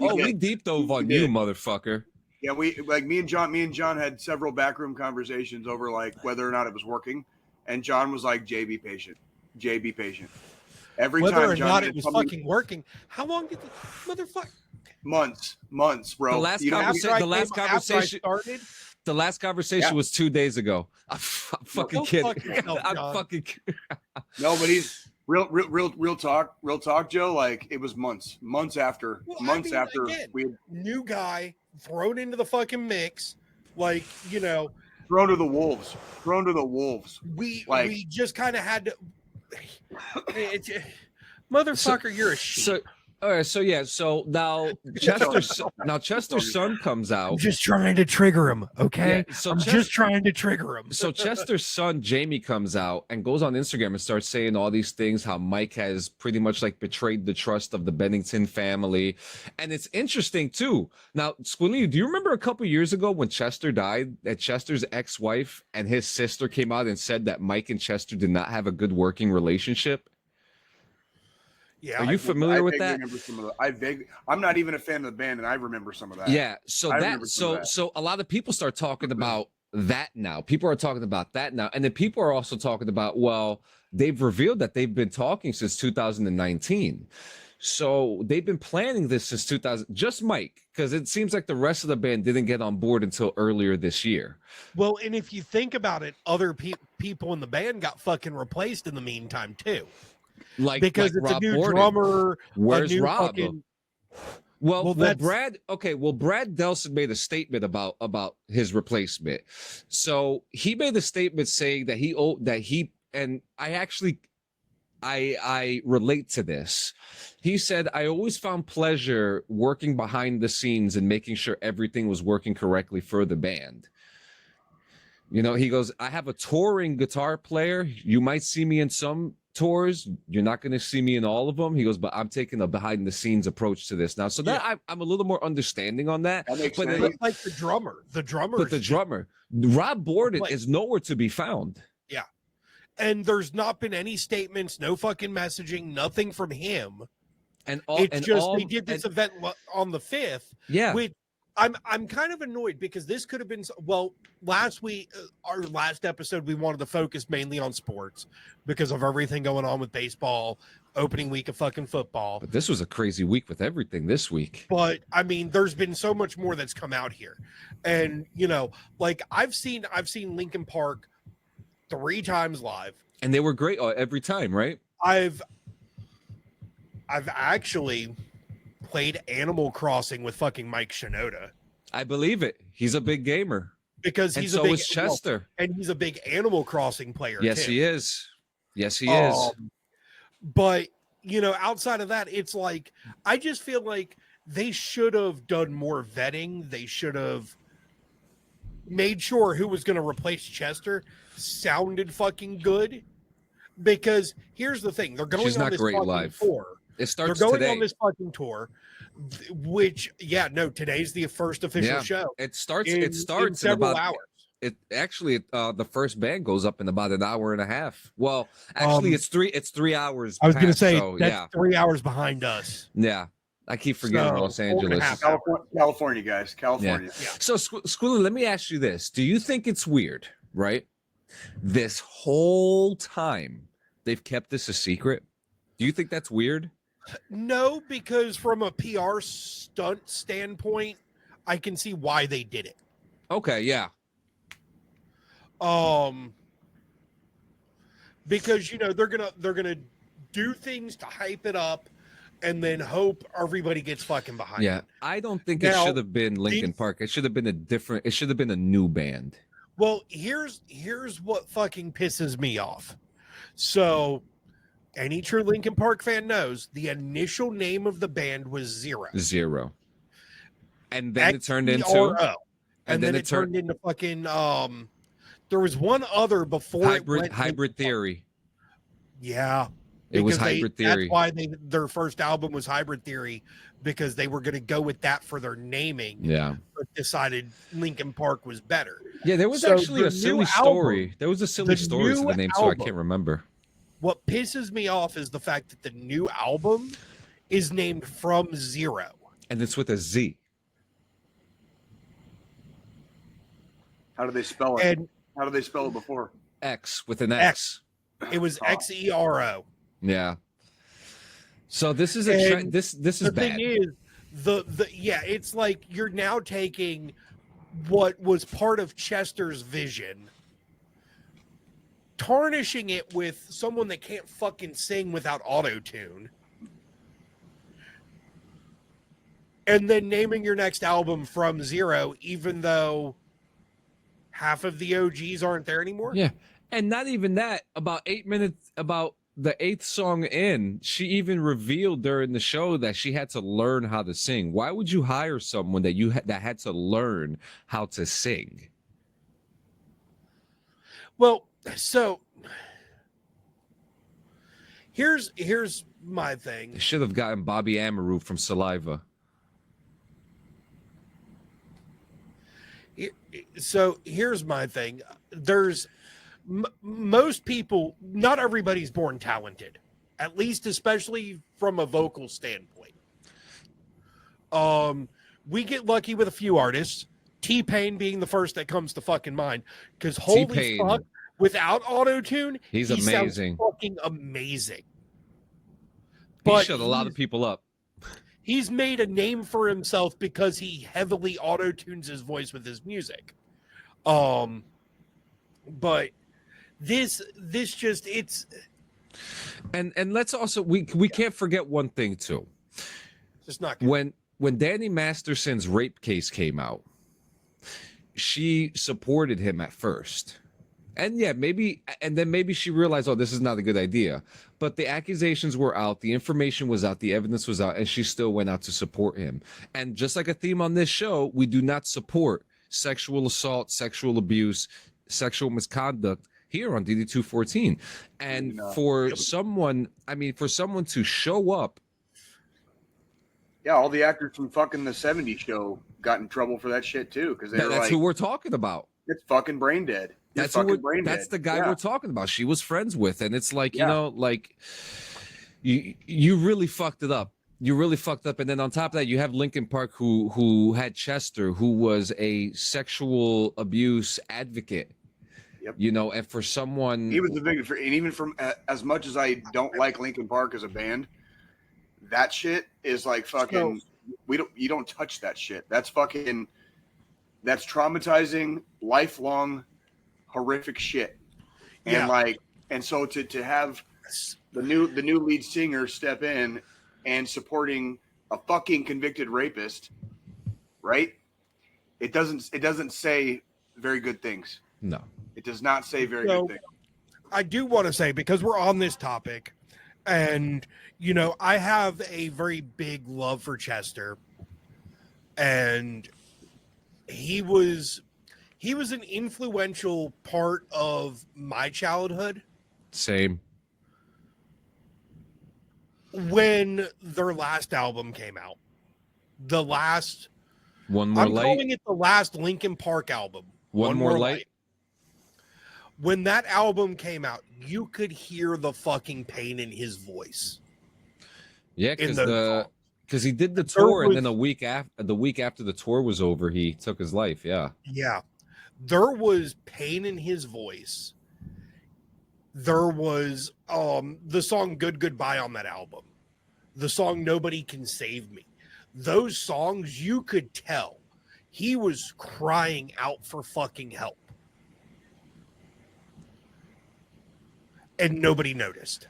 We deep dove on you, motherfucker. Yeah, me and John had several backroom conversations over like whether or not it was working, and John was like, "Jay, be patient. Jay, be patient." Every whether time or John not it was fucking working. How long did the motherfucker? Months, bro. The last conversation was 2 days ago. I'm fucking kidding. I'm fucking kidding. No, but he's real talk, Joe. Like, it was months after again, we had new guy thrown into the fucking mix, like, you know, thrown to the wolves. We just kind of had to. Motherfucker, you're a sheep. So, all right, so now Chester's son comes out. I'm just trying to trigger him, okay? Yeah, I'm just trying to trigger him. So Chester's son, Jamie, comes out and goes on Instagram and starts saying all these things, how Mike has pretty much like betrayed the trust of the Bennington family. And it's interesting too. Now, Squilini, do you remember a couple years ago when Chester died, that Chester's ex-wife and his sister came out and said that Mike and Chester did not have a good working relationship? Yeah, are you familiar with that? I'm not even a fan of the band, and I remember some of that. Yeah, so a lot of people start talking about that now. People are talking about that now, and then people are also talking about, well, they've revealed that they've been talking since 2019. So they've been planning this since 2000. Just Mike, because it seems like the rest of the band didn't get on board until earlier this year. Well, and if you think about it, other people in the band got fucking replaced in the meantime too. Because it's Rob a new Borden. drummer. Where's Rob? Fucking... Well, Brad. Okay, well, Brad Delson made a statement about his replacement. So he made a statement saying that I relate to this. He said, "I always found pleasure working behind the scenes and making sure everything was working correctly for the band." You know, he goes, "I have a touring guitar player. You might see me in some tours. You're not going to see me in all of them." He goes, "But I'm taking a behind the scenes approach to this now." So that I'm a little more understanding on that. That makes but sense. it like the drummer, Rob Borden is nowhere to be found. Yeah. And there's not been any statements, no fucking messaging, nothing from him. They did this event on the 5th. Yeah. Which I'm kind of annoyed because this could have been, well, last week, our last episode, we wanted to focus mainly on sports because of everything going on with baseball, opening week of fucking football. But this was a crazy week with everything this week. But I mean, there's been so much more that's come out here. And you know, like I've seen Linkin Park 3 times live. And they were great every time, right? I've actually played Animal Crossing with fucking Mike Shinoda. I believe it. He's a big gamer. Because and he's so a big is Chester. And he's a big Animal Crossing player. Yes, too. he is. Yes, he is. But you know, outside of that, it's like I just feel like they should have done more vetting. They should have made sure who was going to replace Chester sounded fucking good. Because here's the thing: they're going She's on not this great fucking live. tour. It starts They're going today. on this fucking tour, which today's the first official show. It starts in in several about hours. It actually the first band goes up in about an hour and a half. Well, actually it's 3 hours. I was going to past, say so, that's 3 hours behind us. Yeah. I keep forgetting So, Los 4.5 Angeles. hours. California, guys. California. Yeah. So, Schooler, let me ask you this. Do you think it's weird, right? This whole time they've kept this a secret. Do you think that's weird? No, because from a PR stunt standpoint, I can see why they did it. Okay, yeah. Because you know they're gonna do things to hype it up, and then hope everybody gets fucking behind. Yeah, it. I don't think it Now, should have been Linkin Park. It should have been it should have been a new band. Well, here's what fucking pisses me off. So, any true Linkin Park fan knows the initial name of the band was Zero. And then it turned into XERO. And then it turned into fucking there was one other before hybrid theory. Yeah. It was Because Hybrid Theory. That's why their first album was Hybrid Theory, because they were going to go with that for their naming. Yeah. But decided Linkin Park was better. Yeah, there was So actually the a silly new story. album- There was a silly story to new the name, so I album- can't remember. What pisses me off is the fact that the new album is named From Zero. And it's with a Z. How do they spell it? And How do they spell it before? X with an X. it was XERO. Yeah. So this is And this is The bad. thing is, it's like you're now taking what was part of Chester's vision, tarnishing it with someone that can't fucking sing without auto-tune, and then naming your next album From Zero, even though half of the OGs aren't there anymore. Yeah. And not even that, about the 8th song in, she even revealed during the show that she had to learn how to sing. Why would you hire someone that that had to learn how to sing? Well, so here's my thing. They should have gotten Bobby Amaru from Saliva. So here's my thing. There's most people, not everybody's born talented, at least especially from a vocal standpoint. We get lucky with a few artists, T-Pain being the first that comes to fucking mind, because holy T-Pain, fuck, without auto-tune, he's he amazing. sounds fucking amazing. He shut a lot of people up. He's made a name for himself because he heavily auto-tunes his voice with his music. But this just, it's, And let's also we can't forget one thing too. it's not good. When Danny Masterson's rape case came out, she supported him at first. And yeah, maybe she realized, oh, this is not a good idea. But the accusations were out, the information was out, the evidence was out, and she still went out to support him. And just like a theme on this show, we do not support sexual assault, sexual abuse, sexual misconduct here on DD214. And for someone to show up. Yeah, all the actors from fucking the 70s show got in trouble for that shit too, because That's who we're talking about. It's fucking brain dead. That's the guy we're talking about. She was friends with, and it's like, you know, like you really fucked it up. You really fucked up. And then on top of that, you have Linkin Park, who had Chester, who was a sexual abuse advocate. Yep. You know, and for someone, He was the biggest, and even from as much as I don't like Linkin Park as a band, that shit is like fucking. You don't touch that shit. That's fucking. That's traumatizing, lifelong, horrific shit. And so to have the new lead singer step in and supporting a fucking convicted rapist, right? It doesn't say very good things. no. It does not say very good things. I do want to say, because we're on this topic, and you know, I have a very big love for Chester, and he was an influential part of my childhood. Same. When their last album came out, One More I'm Light. calling it the last Linkin Park album. One More Light. When that album came out, you could hear the fucking pain in his voice. Yeah, in those because he did the There tour, and was- then the week after the tour was over, he took his life. Yeah. Yeah. There was pain in his voice. There was the song Good Goodbye on that album. The song Nobody Can Save Me. Those songs, you could tell he was crying out for fucking help. And nobody noticed.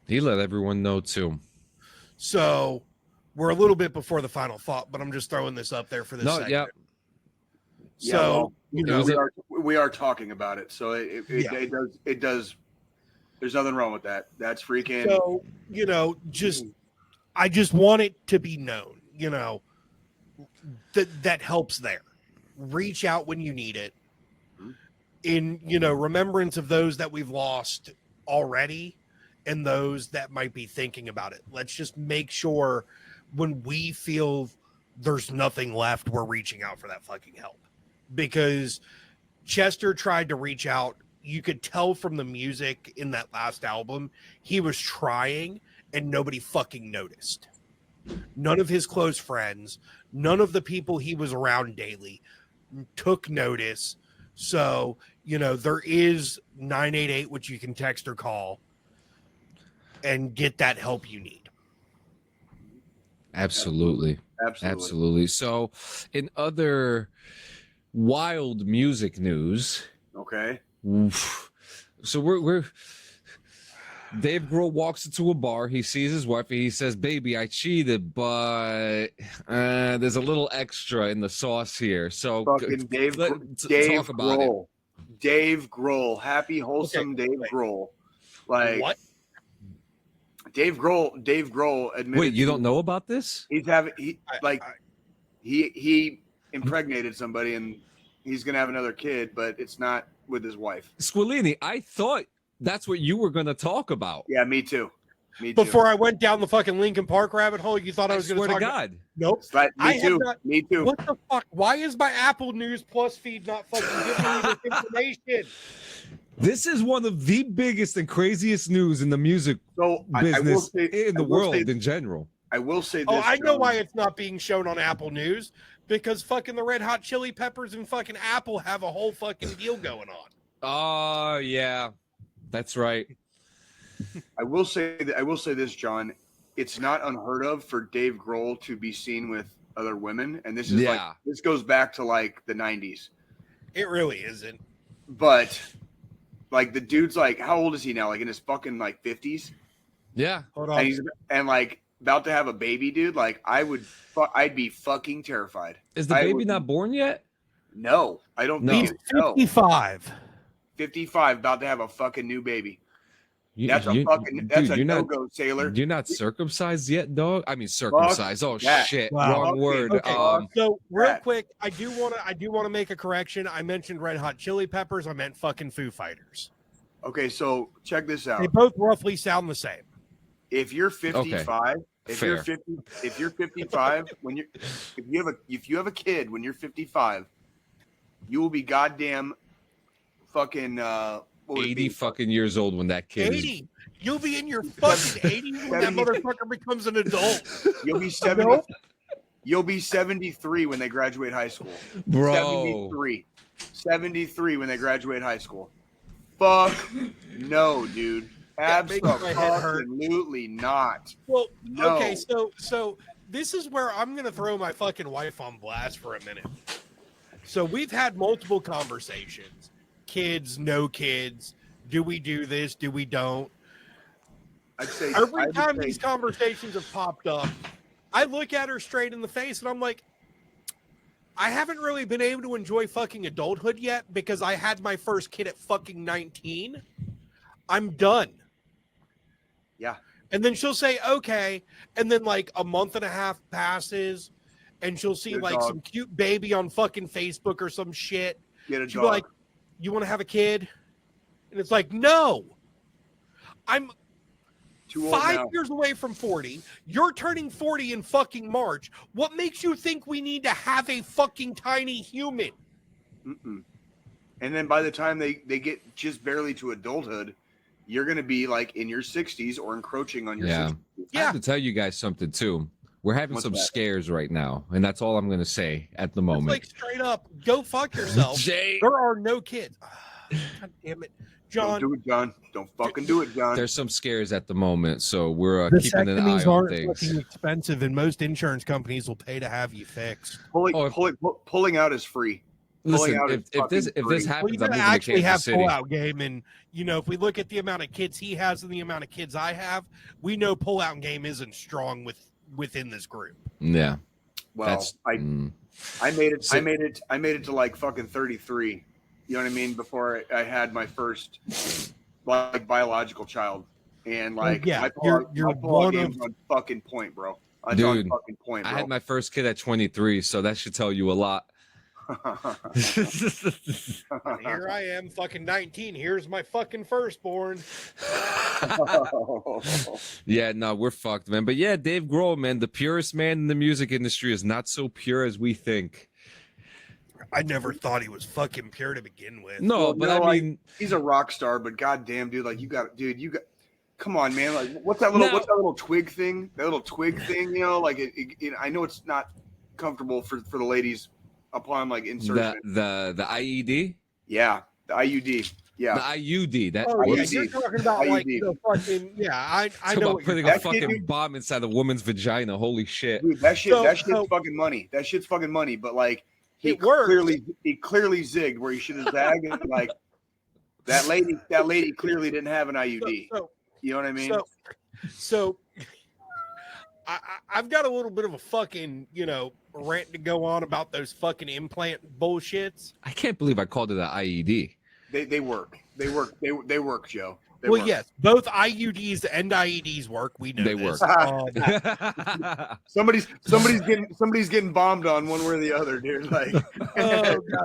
He let everyone know too. So we're a little bit before the final thought, but I'm just throwing this up there for this segment. Yeah. So, you know, we are talking about it. So it does. There's nothing wrong with that. That's freaking. so, you know, I just want it to be known, you know, that helps there. Reach out when you need it. In, you know, remembrance of those that we've lost already and those that might be thinking about it. Let's just make sure when we feel there's nothing left, we're reaching out for that fucking help. Because Chester tried to reach out. You could tell from the music in that last album, he was trying and nobody fucking noticed. None of his close friends, none of the people he was around daily took notice. So, you know, there is 988, which you can text or call and get that help you need. Absolutely. So, in other wild music news, Okay. so we're Dave Grohl walks into a bar. He sees his wife and he says, "Baby, I cheated, but there's a little extra in the sauce here." So, Fucking Dave talk about it. Grohl. Dave Grohl. Happy, wholesome Dave Grohl. Like What? Dave Grohl admitted. Wait, you don't know about this? He's having he impregnated somebody and he's gonna have another kid, but it's not with his wife. Squillini, I thought that's what you were going to talk about. Yeah, me too. Before I went down the fucking Linkin Park rabbit hole, you thought I was going to swear talk to about... God. Nope. Me too. What the fuck? Why is my Apple News Plus feed not fucking giving me this information? This is one of the biggest and craziest news in the music business in the world in general. I will say this. Oh, I know why it's not being shown on Apple News. Because fucking the Red Hot Chili Peppers and fucking Apple have a whole fucking deal going on. Oh, yeah. That's right. I will say this, John. It's not unheard of for Dave Grohl to be seen with other women, and this is this goes back to like the 90s. It really isn't. But like the dude's like, how old is he now? Like in his fucking like 50s. Yeah. Hold on. And he's like about to have a baby, dude. Like I'd be fucking terrified. Is the baby not born yet? No, I don't. He's 55. 55, about to have a fucking new baby. That's a no-go, sailor. You're not circumcised yet, dog. I mean, circumcised. Oh shit, wow. Wrong word. Okay. So real quick, I do want to make a correction. I mentioned Red Hot Chili Peppers. I meant fucking Foo Fighters. Okay, so check this out. They both roughly sound the same. If you're 55, if you're 55, if you have a kid when you're 55, you will be goddamn fucking 80 fucking years old when that kid 80. Is... You'll be in your fucking 80s when that motherfucker becomes an adult. You'll be 70. You'll be 73 when they graduate high school. Bro. 73. 73 when they graduate high school. Fuck no, dude. Absolutely not. Well, no. Okay, so this is where I'm gonna throw my fucking wife on blast for a minute. So we've had multiple conversations. Kids, no kids. Do we do this? Do we don't? I'd say Every time these conversations have popped up, I look at her straight in the face and I'm like, I haven't really been able to enjoy fucking adulthood yet because I had my first kid at fucking 19. I'm done. Yeah. And then she'll say, okay. And then like a month and a half passes and she'll see like some cute baby on fucking Facebook or some shit. She'll be like, you want to have a kid? And it's like, no. I'm 5 years away from 40. You're turning 40 in fucking March. What makes you think we need to have a fucking tiny human? Mm-mm. And then by the time they get just barely to adulthood, you're going to be like in your 60s or encroaching on your 60s. I have to tell you guys something too. We're having some scares right now, and that's all I'm going to say at the moment. It's like straight up, go fuck yourself. Jay. There are no kids. God damn it. John. Don't do it, John. Don't fucking do it, John. There's some scares at the moment, so we're keeping an eye Vasectomies on aren't things. fucking expensive, and most insurance companies will pay to have you fixed. Pulling out is free. Listen, if this happens, I'm moving to actually have Kansas City. pull-out game, and if we look at the amount of kids he has and the amount of kids I have, we know pull-out game isn't strong within this group. Yeah. Well, I made it. I made it to like fucking 33. You know what I mean? Before I had my first like biological child, and like my pull-out game's on fucking point, bro. Dude, on fucking point, bro. I had my first kid at 23, so that should tell you a lot. Here I am, fucking 19. Here's my fucking firstborn. Yeah, no, we're fucked, man. But yeah, Dave Grohl, man, the purest man in the music industry is not so pure as we think. I never thought he was fucking pure to begin with. No, but I mean, he's a rock star. But goddamn, dude, like you got. Come on, man. Like, what's that little twig thing? That little twig thing, like I know it's not comfortable for the ladies upon like insertion. The IED. Yeah, the IUD. Yeah, the IUD. That IUD. You're talking about IUD. Like the fucking I know about putting a fucking bomb inside a woman's vagina. Holy shit, dude, that shit's fucking money. That shit's fucking money. But like. He clearly zigged where he should have zagged, and like that lady clearly didn't have an IUD. You know what I mean? So I've got a little bit of a fucking rant to go on about those fucking implant bullshits. I can't believe I called it an IED. They work. They work, Joe. Yes, both IUDs and IEDs work. We know they this. work. somebody's getting bombed on one way or the other, dude. Like,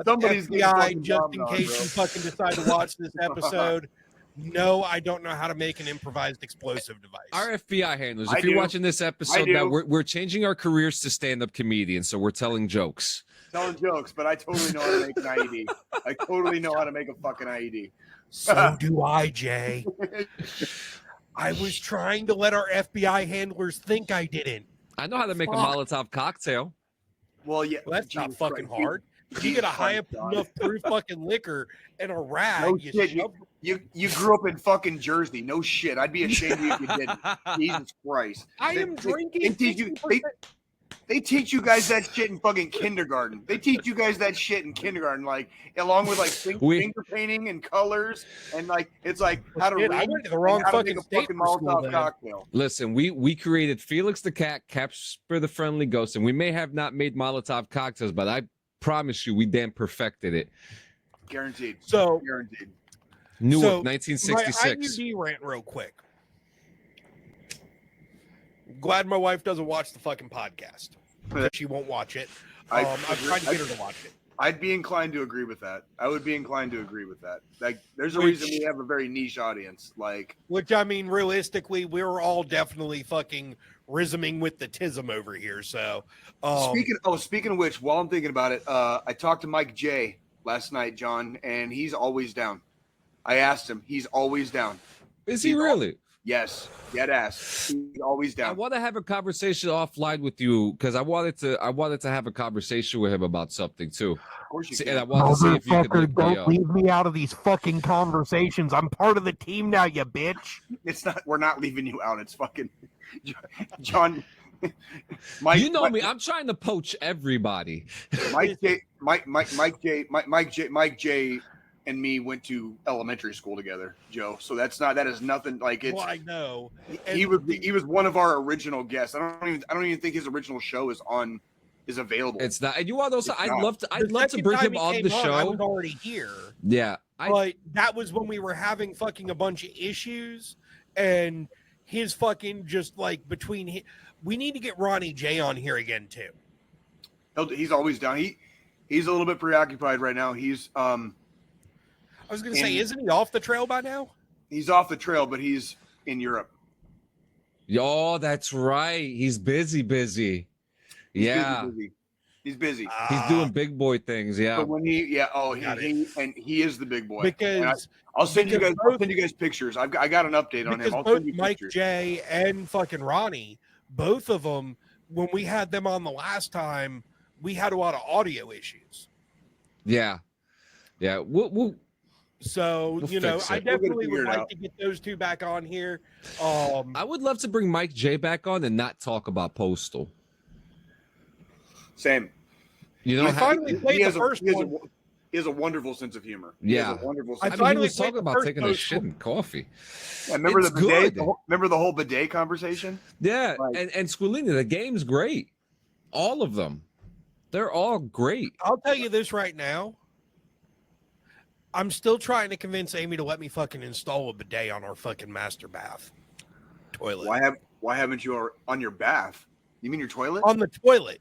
somebody's getting just in case you fucking decide to watch this episode. No, I don't know how to make an improvised explosive device. Our FBI handlers, if you're watching this episode, now we're changing our careers to stand-up comedians, so we're telling jokes. But I totally know how to make an IED. I totally know how to make a fucking IED. So do I, Jay. I was trying to let our FBI handlers think I didn't. I know how to make a Molotov cocktail. Well, yeah. Well, that's not fucking hard. You get a high enough proof fucking liquor and a rag. No shit. You grew up in fucking Jersey. No shit. I'd be ashamed of you if you didn't. Jesus Christ. I am drinking. They teach you guys that shit in fucking kindergarten. They teach you guys that shit in kindergarten, like along with like finger painting and colors, and like it's like how to read. I went to the wrong fucking Molotov cocktail. Listen, we created Felix the Cat, Casper the Friendly Ghost, and we may have not made Molotov cocktails, but I promise you, we damn perfected it. Guaranteed. So guaranteed. Newark, 1966. My IUD rant real quick. Glad my wife doesn't watch the fucking podcast. She won't watch it. I'm trying to get her to watch it. I'd be inclined to agree with that. I would be inclined to agree with that. Like, there's a reason we have a very niche audience. Like, which I mean, realistically, we're all definitely fucking risming with the tism over here. So, speaking of which, while I'm thinking about it, I talked to Mike J last night, John, and he's always down. I asked him. He's always down. Is he really? Yes, dead ass. He's always I down. want to have a conversation offline with you because I wanted to have a conversation with him about something too. Of course you See, can. and I wanted to see if you could look me don't up. leave me out of these fucking conversations. I'm part of the team now, you bitch. It's not. We're not leaving you out. It's fucking John. Mike, You know me. I'm trying to poach everybody. Mike J, and me went to elementary school together, Joe. So that is nothing like it's. Well, I know. He was one of our original guests. I don't even think his original show is available. It's not. And you want those? I'd love to The bring second him time on he the came show. I was already here. Yeah, But that was when we were having fucking a bunch of issues, and his fucking just like between. We need to get Ronnie J on here again too. He's always down. He's a little bit preoccupied right now. He's I was going to say, isn't he off the trail by now? He's off the trail, but he's in Europe. Oh, that's right. He's busy. He's busy. He's doing big boy things. Yeah. But when he is the big boy. Because I'll send you guys pictures. I got an update on him. I'll both send you Mike pictures. J and fucking Ronnie, both of them, when we had them on the last time, we had a lot of audio issues. Yeah. So, We'll I definitely would like to get those two back on here. I would love to bring Mike J back on and not talk about Postal. Same. You know, I finally played the first one. He has a wonderful sense of humor. Yeah. He wonderful I sense mean, he finally was talking played the about first taking a Postal. shit in coffee. Yeah, remember It's the bidet? good. Remember the whole bidet conversation? Yeah, Like- and Squilini, the game's great. All of them. They're all great. I'll tell you this right now. I'm still trying to convince Amy to let me fucking install a bidet on our fucking master bath toilet. Why haven't you on your bath? You mean your toilet? On the toilet.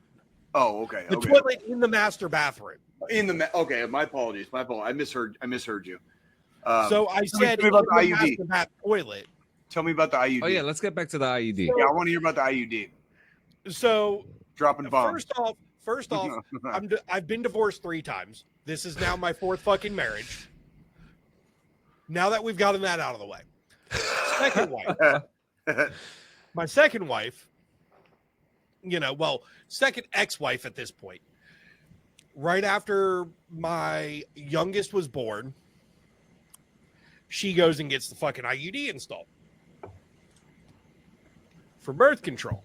Oh, okay. The okay. toilet in the master bathroom. Okay, my apologies. I misheard you. So I said tell me about the in IUD. master bath toilet. Tell me about the IUD. Oh yeah, let's get back to the IUD. Yeah, I want to hear about the IUD. So Dropping bombs. First off, I've been divorced 3 times. This is now my 4th fucking marriage. Now that we've gotten that out of the way. Second wife. My second wife, second ex-wife at this point. Right after my youngest was born, she goes and gets the fucking IUD installed for birth control.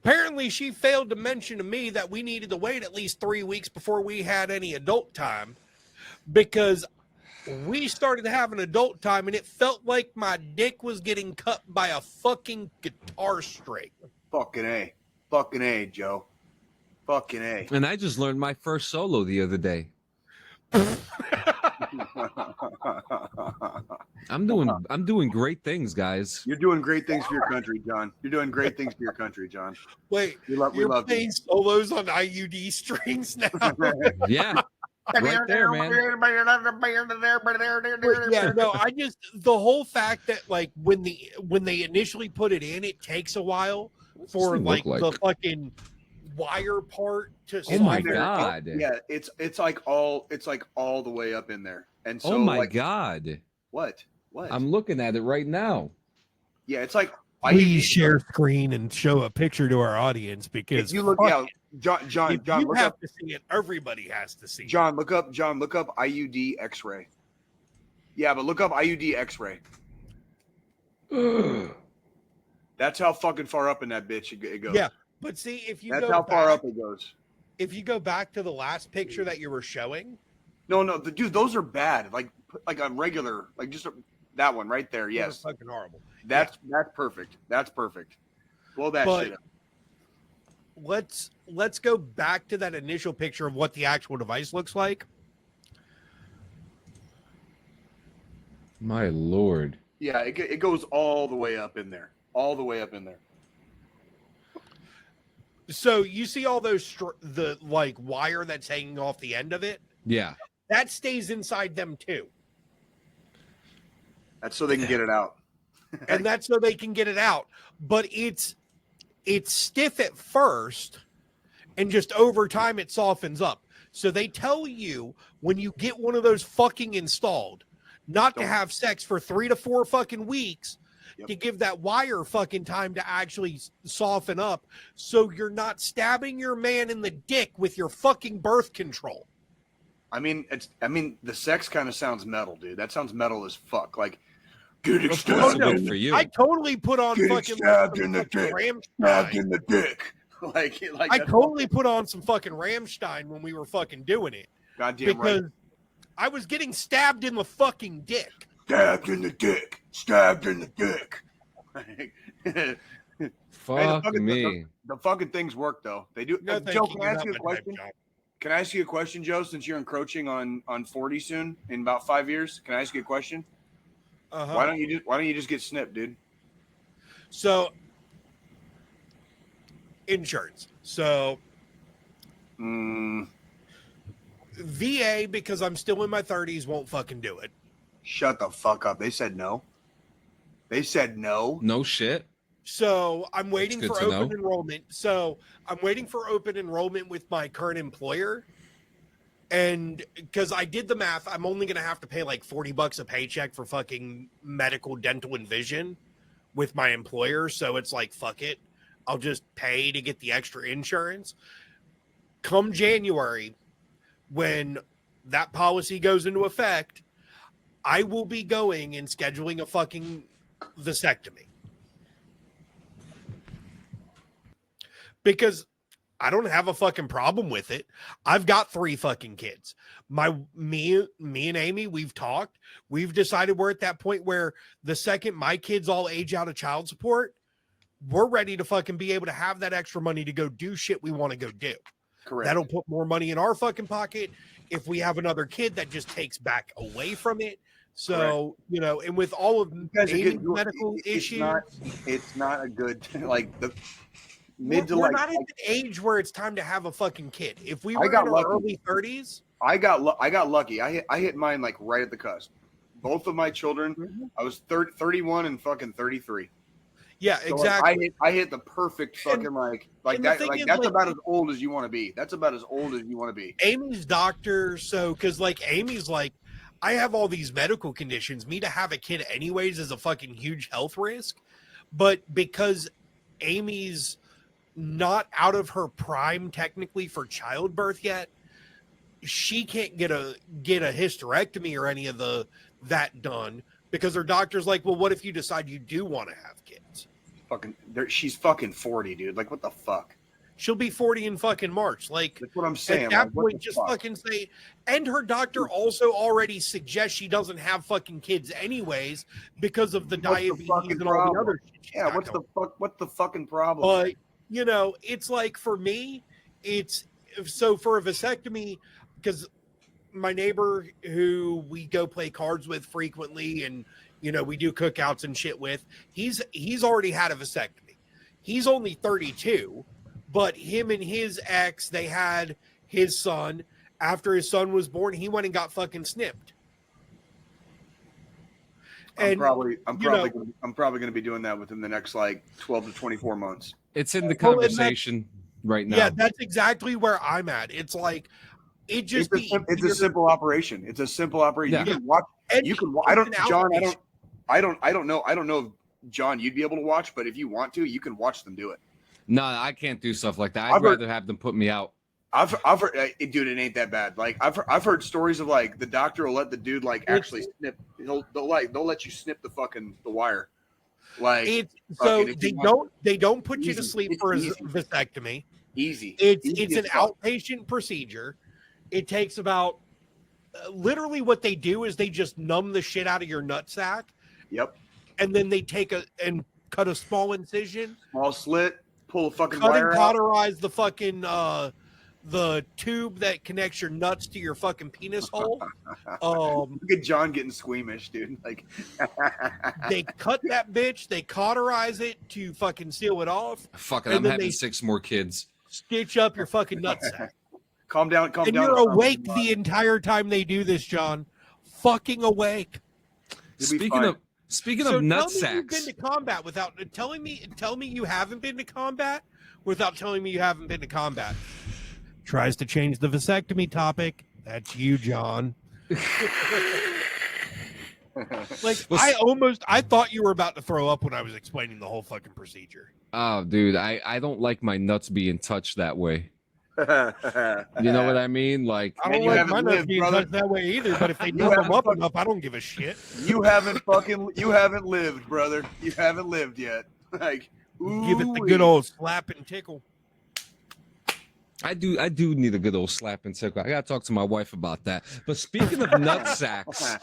Apparently, she failed to mention to me that we needed to wait at least 3 weeks before we had any adult time, because we started having adult time and it felt like my dick was getting cut by a fucking guitar string. Fucking A, Joe. Fucking A. And I just learned my first solo the other day. I'm doing great things, guys. You're doing great things for your country, John. You're doing great things for your country, John. Wait, we you're love playing you. solos on IUD strings now? Yeah. Right there, man. Yeah, no, the whole fact that like when they initially put it in, it takes a while for thing like look the like? fucking wire part to Oh my slide there. god. Yeah, it's like all the way up in there. And so Oh my like, god. What? I'm looking at it right now. Yeah, it's like Please share screen and show a picture to our audience, because if you look, fuck yeah, John, if John, you look have up, to see it, everybody has to see it. John, look up IUD X-ray. Yeah, but look up IUD X-ray. That's how fucking far up in that bitch it goes. Yeah, but see, if you That's go how far back, up it goes. if you go back to the last picture that you were showing, No, dude, those are bad. Like a regular, like just that one right there. they're Yes, fucking horrible. that's perfect. That's perfect. Blow that But- shit up. Let's go back to that initial picture of what the actual device looks like. My lord. Yeah, it goes all the way up in there. All the way up in there. So you see all those the like wire that's hanging off the end of it? Yeah. That stays inside them too. That's so they can get it out. And that's so they can get it out. But it's stiff at first, and just over time it softens up. So they tell you when you get one of those fucking installed, not to have sex for 3 to 4 fucking weeks Yep. to give that wire fucking time to actually soften up so you're not stabbing your man in the dick with your fucking birth control. I mean, the sex kind of sounds metal, dude. That sounds metal as fuck. Like, getting stabbed Good for you. I totally put on Getting fucking stabbed in the dick. Stabbed Rammstein. in the dick. like I that's totally put on some fucking Rammstein when we were fucking doing it. goddamn Because right. I was getting stabbed in the fucking dick. Stabbed in the dick. Stabbed in the dick. Fuck Hey, me. The fucking things work though. They do. No, thank Joe, you. can I You're ask not you a my type, question? John. Can I ask you a question, Joe? Since you're encroaching on 40 soon in about 5 years, can I ask you a question? Uh-huh. Why don't you just get snipped, dude? So, insurance. So, VA, because I'm still in my 30s, won't fucking do it. Shut the fuck up. They said no. They said no. No shit. So I'm waiting That's for good to open enrollment. So I'm waiting for open enrollment with my current employer. And because I did the math, I'm only going to have to pay like $40 a paycheck for fucking medical, dental, and vision with my employer. So it's like, fuck it. I'll just pay to get the extra insurance. Come January, when that policy goes into effect, I will be going and scheduling a fucking vasectomy. Because I don't have a fucking problem with it. I've got 3 fucking kids. Me and Amy, we've talked. We've decided we're at that point where the second my kids all age out of child support, we're ready to fucking be able to have that extra money to go do shit we want to go do. Correct. That'll put more money in our fucking pocket. If we have another kid, that just takes back away from it. So, you know, and with all of Amy's medical issues, it's not a good like the we're not at the age where it's time to have a fucking kid. If we were in our early 30s, I got lucky. I hit mine like right at the cusp. Both of my children, I was 31 and fucking 33. Yeah, So exactly. I hit the perfect fucking like that. Like that's about as old as you want to be. That's about as old as you want to be. Amy's doctor, so because like Amy's like, I have all these medical conditions. Me to have a kid anyways is a fucking huge health risk. But because Amy's not out of her prime technically for childbirth yet, she can't get a hysterectomy or any of that done because her doctor's like, well, what if you decide you do want to have kids? She's fucking 40, dude. Like, what the fuck? She'll be 40 in fucking March. Like, that's what I'm saying. At that point, just fucking say. And her doctor also already suggests she doesn't have fucking kids anyways because of the diabetes and all the other shit. Yeah, what's the fucking problem? But you know, it's like for me, it's so for a vasectomy because my neighbor who we go play cards with frequently and you know we do cookouts and shit with, he's already had a vasectomy. He's only 32. But him and his ex, they had his son. After his son was born, he went and got fucking snipped. I'm probably going to be doing that within the next like 12 to 24 months. It's in the conversation right now. Yeah, that's exactly where I'm at. It's like it's a simple operation. It's a simple operation. Yeah. You can watch. You can. I don't know. I don't know if John, you'd be able to watch, but if you want to, you can watch them do it. No, I can't do stuff like that. I'd rather have them put me out. I've heard, dude, it ain't that bad. Like I've heard stories of like the doctor will let the dude like actually snip. They'll let you snip the wire. Like they don't put you to sleep for a vasectomy. Easy. It's an outpatient procedure. It takes about literally what they do is they just numb the shit out of your nutsack. Yep. And then they and cut a small incision, small slit. Pull a fucking cut wire and out. cauterize the fucking the tube that connects your nuts to your fucking penis hole. Look at John getting squeamish, dude. Like they cut that bitch, they cauterize it to fucking seal it off. Fucking, I'm having 6 more kids. Stitch up your fucking nutsack. Calm down. And you're awake the entire time they do this, John. Fucking awake. Speaking of nutsacks. You've been to combat without tell me you haven't been to combat without telling me you haven't been to combat. Tries to change the vasectomy topic. That's you, John. Like, Well, I thought you were about to throw up when I was explaining the whole fucking procedure. Oh, dude, I don't like my nuts being touched that way. You know what I mean? Like, I Man, don't you like haven't my nuts lived, being brother. touched that way either, but if they You dump them haven't up fucking- enough, I don't give a shit. you haven't lived, brother. You haven't lived yet. Like, Give it the ooh-wee. good old slap and tickle. I do need a good old slap and tickle. I gotta talk to my wife about that. But speaking of nut sacks,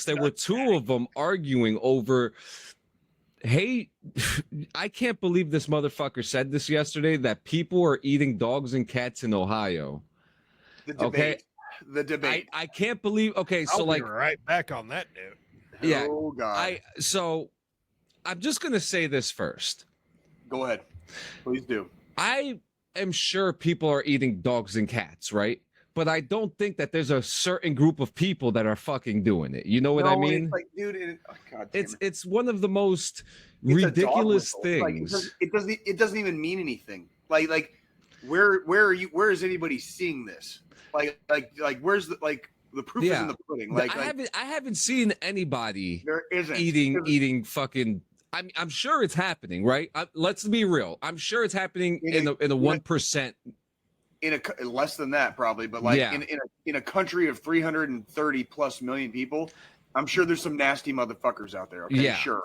there were two of them arguing over. Hey, I can't believe this motherfucker said this yesterday that people are eating dogs and cats in Ohio. The debate. The debate. I can't believe. Okay, so I'll like, be right back on that note. yeah, Oh God. I'm just gonna say this first. Go ahead. Please do. I am sure people are eating dogs and cats, right? But I don't think that there's a certain group of people that are fucking doing it. You know what I No, mean? It's like, dude, God damn it. It's one of the most It's a dog ridiculous whistle. things. Like, it doesn't even mean anything. Like where is anybody seeing this? Like where's the proof is in the pudding. Like I haven't seen anybody there isn't eating fucking. I'm sure it's happening, right? Let's be real. I'm sure it's happening in a 1%. in a less than that probably, but like in a country of 330 plus million people, I'm sure there's some nasty motherfuckers out there. Okay, Yeah. sure.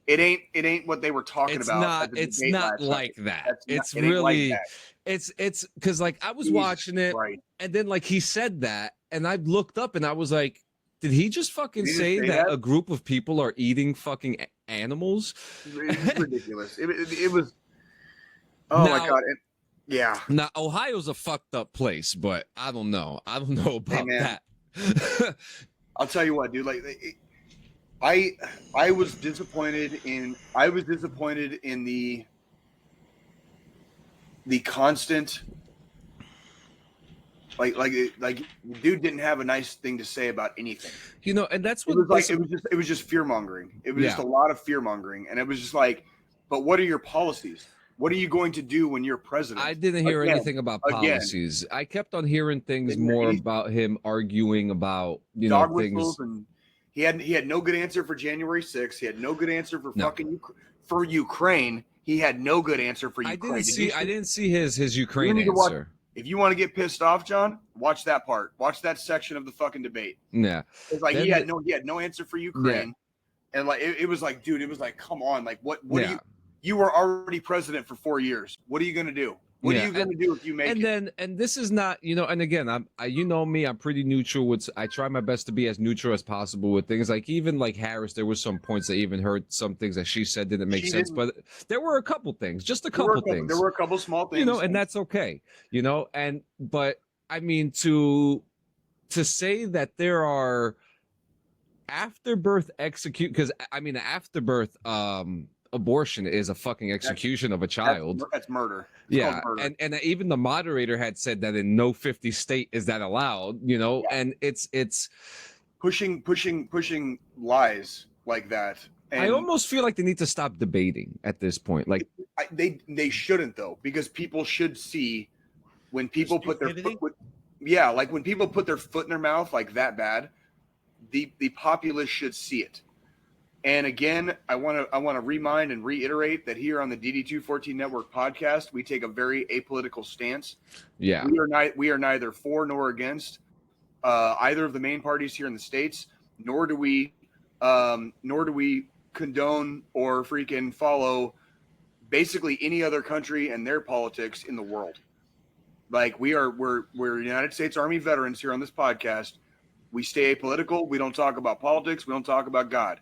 It ain't what they were talking about. It's not like that. It's it ain't really like that. it's because like I was Jesus watching it, Christ. and then like he said that, and I looked up and I was like, did he just fucking Did he say say that that? a group of people are eating fucking animals? It's ridiculous. It was. Oh my Now- God! Yeah. Now Ohio's a fucked up place, but I don't know. I don't know about man. that. I'll tell you what, dude. Like, I was disappointed in the constant. Like, dude didn't have a nice thing to say about anything. You know, and that's what It was just fear mongering. It was just a lot of fear mongering, and it was just like, but what are your policies? What are you going to do when you're president? I didn't hear anything about policies. I kept on hearing things more about him arguing about dog things. whistles, and he had no good answer for January 6th. He had no good answer for for Ukraine. He had no good answer for Ukraine. I didn't see his Ukraine answer. If you want to get pissed off, John, watch that part. Watch that section of the fucking debate. Yeah, it's like he had no answer for Ukraine, and like it was like, dude, it was like, come on, like what do you were already president for 4 years. What are you gonna do? What are you gonna do if you make it? And this is not, and again, you know me, I'm pretty neutral with. I try my best to be as neutral as possible with things. Like even like Harris, there was some points I even heard some things that she said didn't make sense, but there were a couple things, just a couple things. There were a couple small things, and that's okay, but I mean to say that there are afterbirth because I mean afterbirth abortion is a fucking execution of a child. That's murder. It's murder. And even the moderator had said that in no 50 state is that allowed, and it's pushing lies like that. And I almost feel like they need to stop debating at this point. Like they shouldn't though, because people should see when people put their foot when people put their foot in their mouth like that bad, the populace should see it. And again, I want to remind and reiterate that here on the DD214 Network podcast, we take a very apolitical stance. Yeah, we are neither for nor against either of the main parties here in the states, nor do we condone or freaking follow basically any other country and their politics in the world. Like we're United States Army veterans here on this podcast. We stay apolitical. We don't talk about politics. We don't talk about God.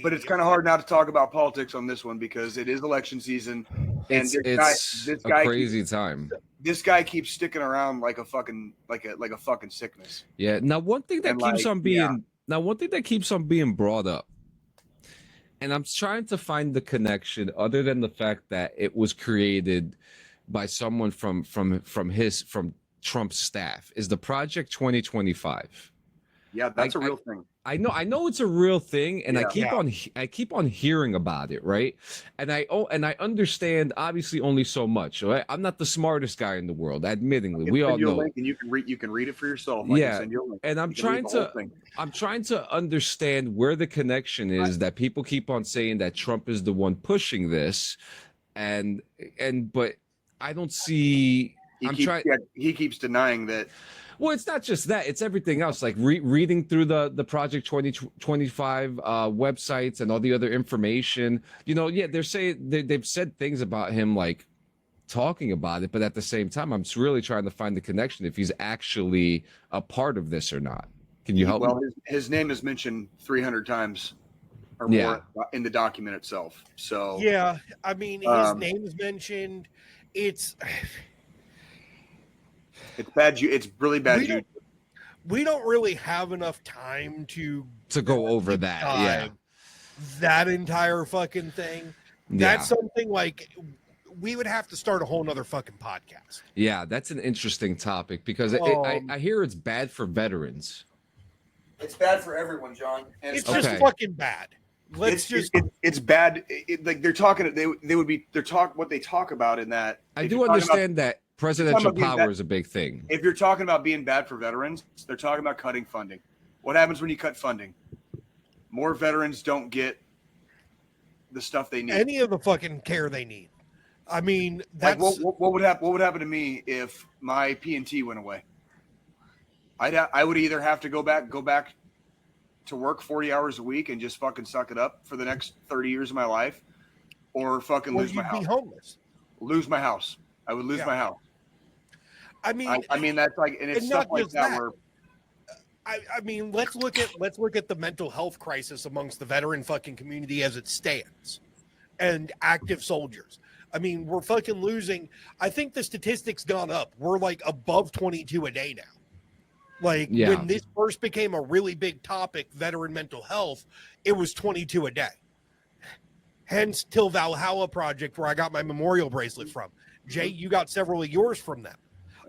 But it's kind of hard not to talk about politics on this one because it is election season, and it's a crazy time. This guy keeps sticking around like a fucking sickness. Yeah. Now one thing that keeps on being brought up, and I'm trying to find the connection other than the fact that it was created by someone from Trump's staff, is the Project 2025. Yeah, that's a real thing. I know it's a real thing, and Yeah. I keep on hearing about it, right? And I understand obviously only so much, right? I'm not the smartest guy in the world, admittingly. We all Send you a know. link and you can read it for yourself. I can Yeah, send you a link. and You can read the whole thing. I'm trying to understand where the connection is that people keep on saying that Trump is the one pushing this, and but I don't see. He keeps denying that. Well, it's not just that; it's everything else. Like reading through the Project 2025 websites and all the other information. You know, yeah, they're saying they've said things about him, like talking about it, but at the same time, I'm really trying to find the connection if he's actually a part of this or not. Can you help me? Well, his name is mentioned 300 times or more in the document itself. So yeah, I mean, his name is mentioned. It's bad. It's really bad. We don't really have enough time to go over that. Yeah, that entire fucking thing. That's something like we would have to start a whole nother fucking podcast. Yeah, that's an interesting topic because I hear it's bad for veterans. It's bad for everyone, John. And it's just fucking bad. It's bad. Like they're talking. What they talk about in that. I do understand that presidential power is a big thing. If you're talking about being bad for veterans, they're talking about cutting funding. What happens when you cut funding? More veterans don't get the stuff they need. Any of the fucking care they need. I mean, that's like what would happen. What would happen to me if my P&T went away? I would either have to go back to work 40 hours a week and just fucking suck it up for the next 30 years of my life, or fucking lose my house. Be homeless. Lose my house. I would lose my house. I mean, that's like, and it's and stuff like that where. I mean, let's look at the mental health crisis amongst the veteran fucking community as it stands, and active soldiers. I mean, we're fucking losing. I think the statistics gone up. We're like above 22 a day now. Like when this first became a really big topic, veteran mental health, it was 22 a day. Hence, Till Valhalla Project, where I got my memorial bracelet from. Jay, you got several of yours from them.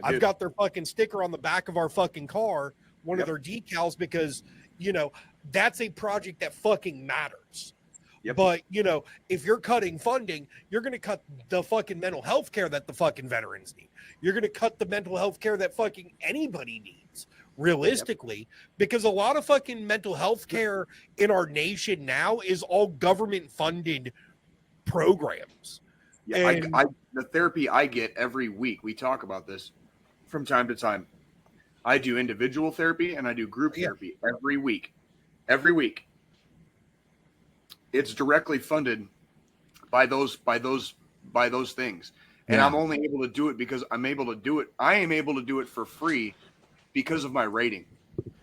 I've got their fucking sticker on the back of our fucking car, one of their decals, because, you know, that's a project that fucking matters. Yep. But, you know, if you're cutting funding, you're going to cut the fucking mental health care that the fucking veterans need. You're going to cut the mental health care that fucking anybody needs, realistically, because a lot of fucking mental health care in our nation now is all government funded programs. Yeah, the therapy I get every week, we talk about this from time to time. I do individual therapy and I do group therapy every week. Every week. It's directly funded by those things. And I'm only able to do it because I'm able to do it. I am able to do it for free because of my rating.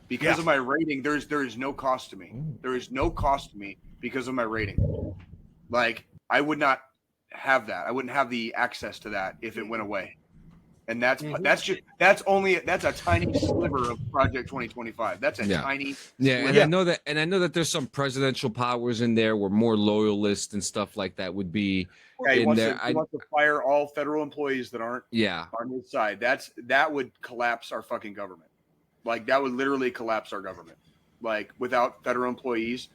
Because of my rating, there is no cost to me. There is no cost to me because of my rating. Like, I would not have that. I wouldn't have the access to that if it went away. And that's a tiny sliver of Project 2025. That's a tiny sliver. And I know that there's some presidential powers in there where more loyalists and stuff like that would be in there. He wants to fire all federal employees that aren't on his side. That would collapse our fucking government. Like, that would literally collapse our government. Like, without federal employees,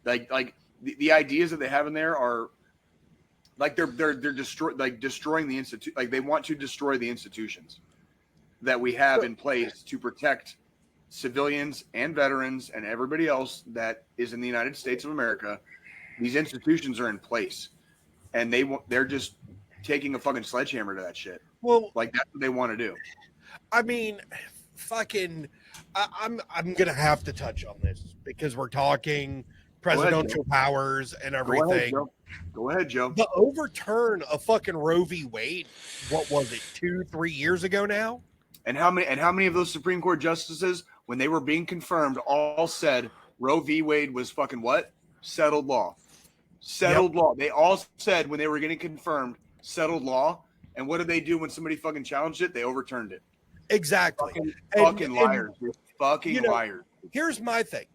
like the ideas that they have in there are like they're destroying the institute. Like, they want to destroy the institutions that we have in place to protect civilians and veterans and everybody else that is in the United States of America. These institutions are in place, and they're just taking a fucking sledgehammer to that shit. Well, like, that's what they want to do. I mean, fucking, I'm gonna have to touch on this because we're talking presidential powers and everything. Go ahead, Joe. The overturn of fucking Roe v. Wade, what was it, 2-3 years ago now? And how many of those Supreme Court justices, when they were being confirmed, all said Roe v. Wade was fucking what? Settled law. Settled law. They all said when they were getting confirmed, settled law. And what did they do when somebody fucking challenged it? They overturned it. Exactly. Fucking liars. Fucking liars. Here's my thing.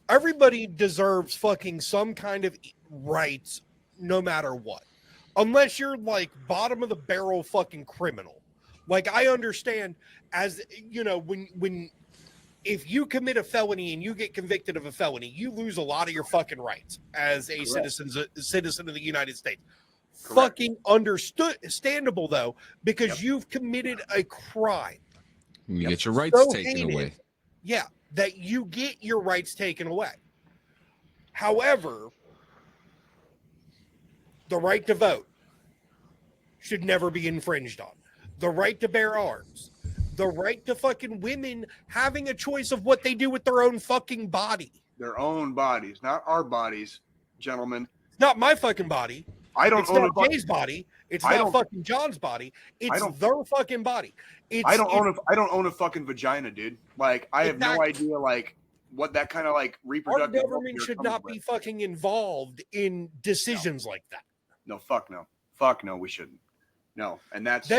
Everybody deserves fucking some kind of rights no matter what. Unless you're like bottom of the barrel fucking criminal. Like, I understand, as you know, when if you commit a felony and you get convicted of a felony, you lose a lot of your fucking rights as a citizen of the United States. Correct. Fucking understandable though, because you've committed a crime. You get your rights taken away. Yeah, that you get your rights taken away. However, the right to vote should never be infringed on. The right to bear arms. The right to fucking women having a choice of what they do with their own fucking body. Their own bodies, not our bodies, gentlemen. Not my fucking body. I don't It's own not a Jay's body. It's not fucking John's body. It's their fucking body. I don't own a fucking vagina, dude. Like, I have no idea, like, what that kind of like reproductive. Our government should not be fucking involved in decisions like that. No, fuck no, we shouldn't. No, and that's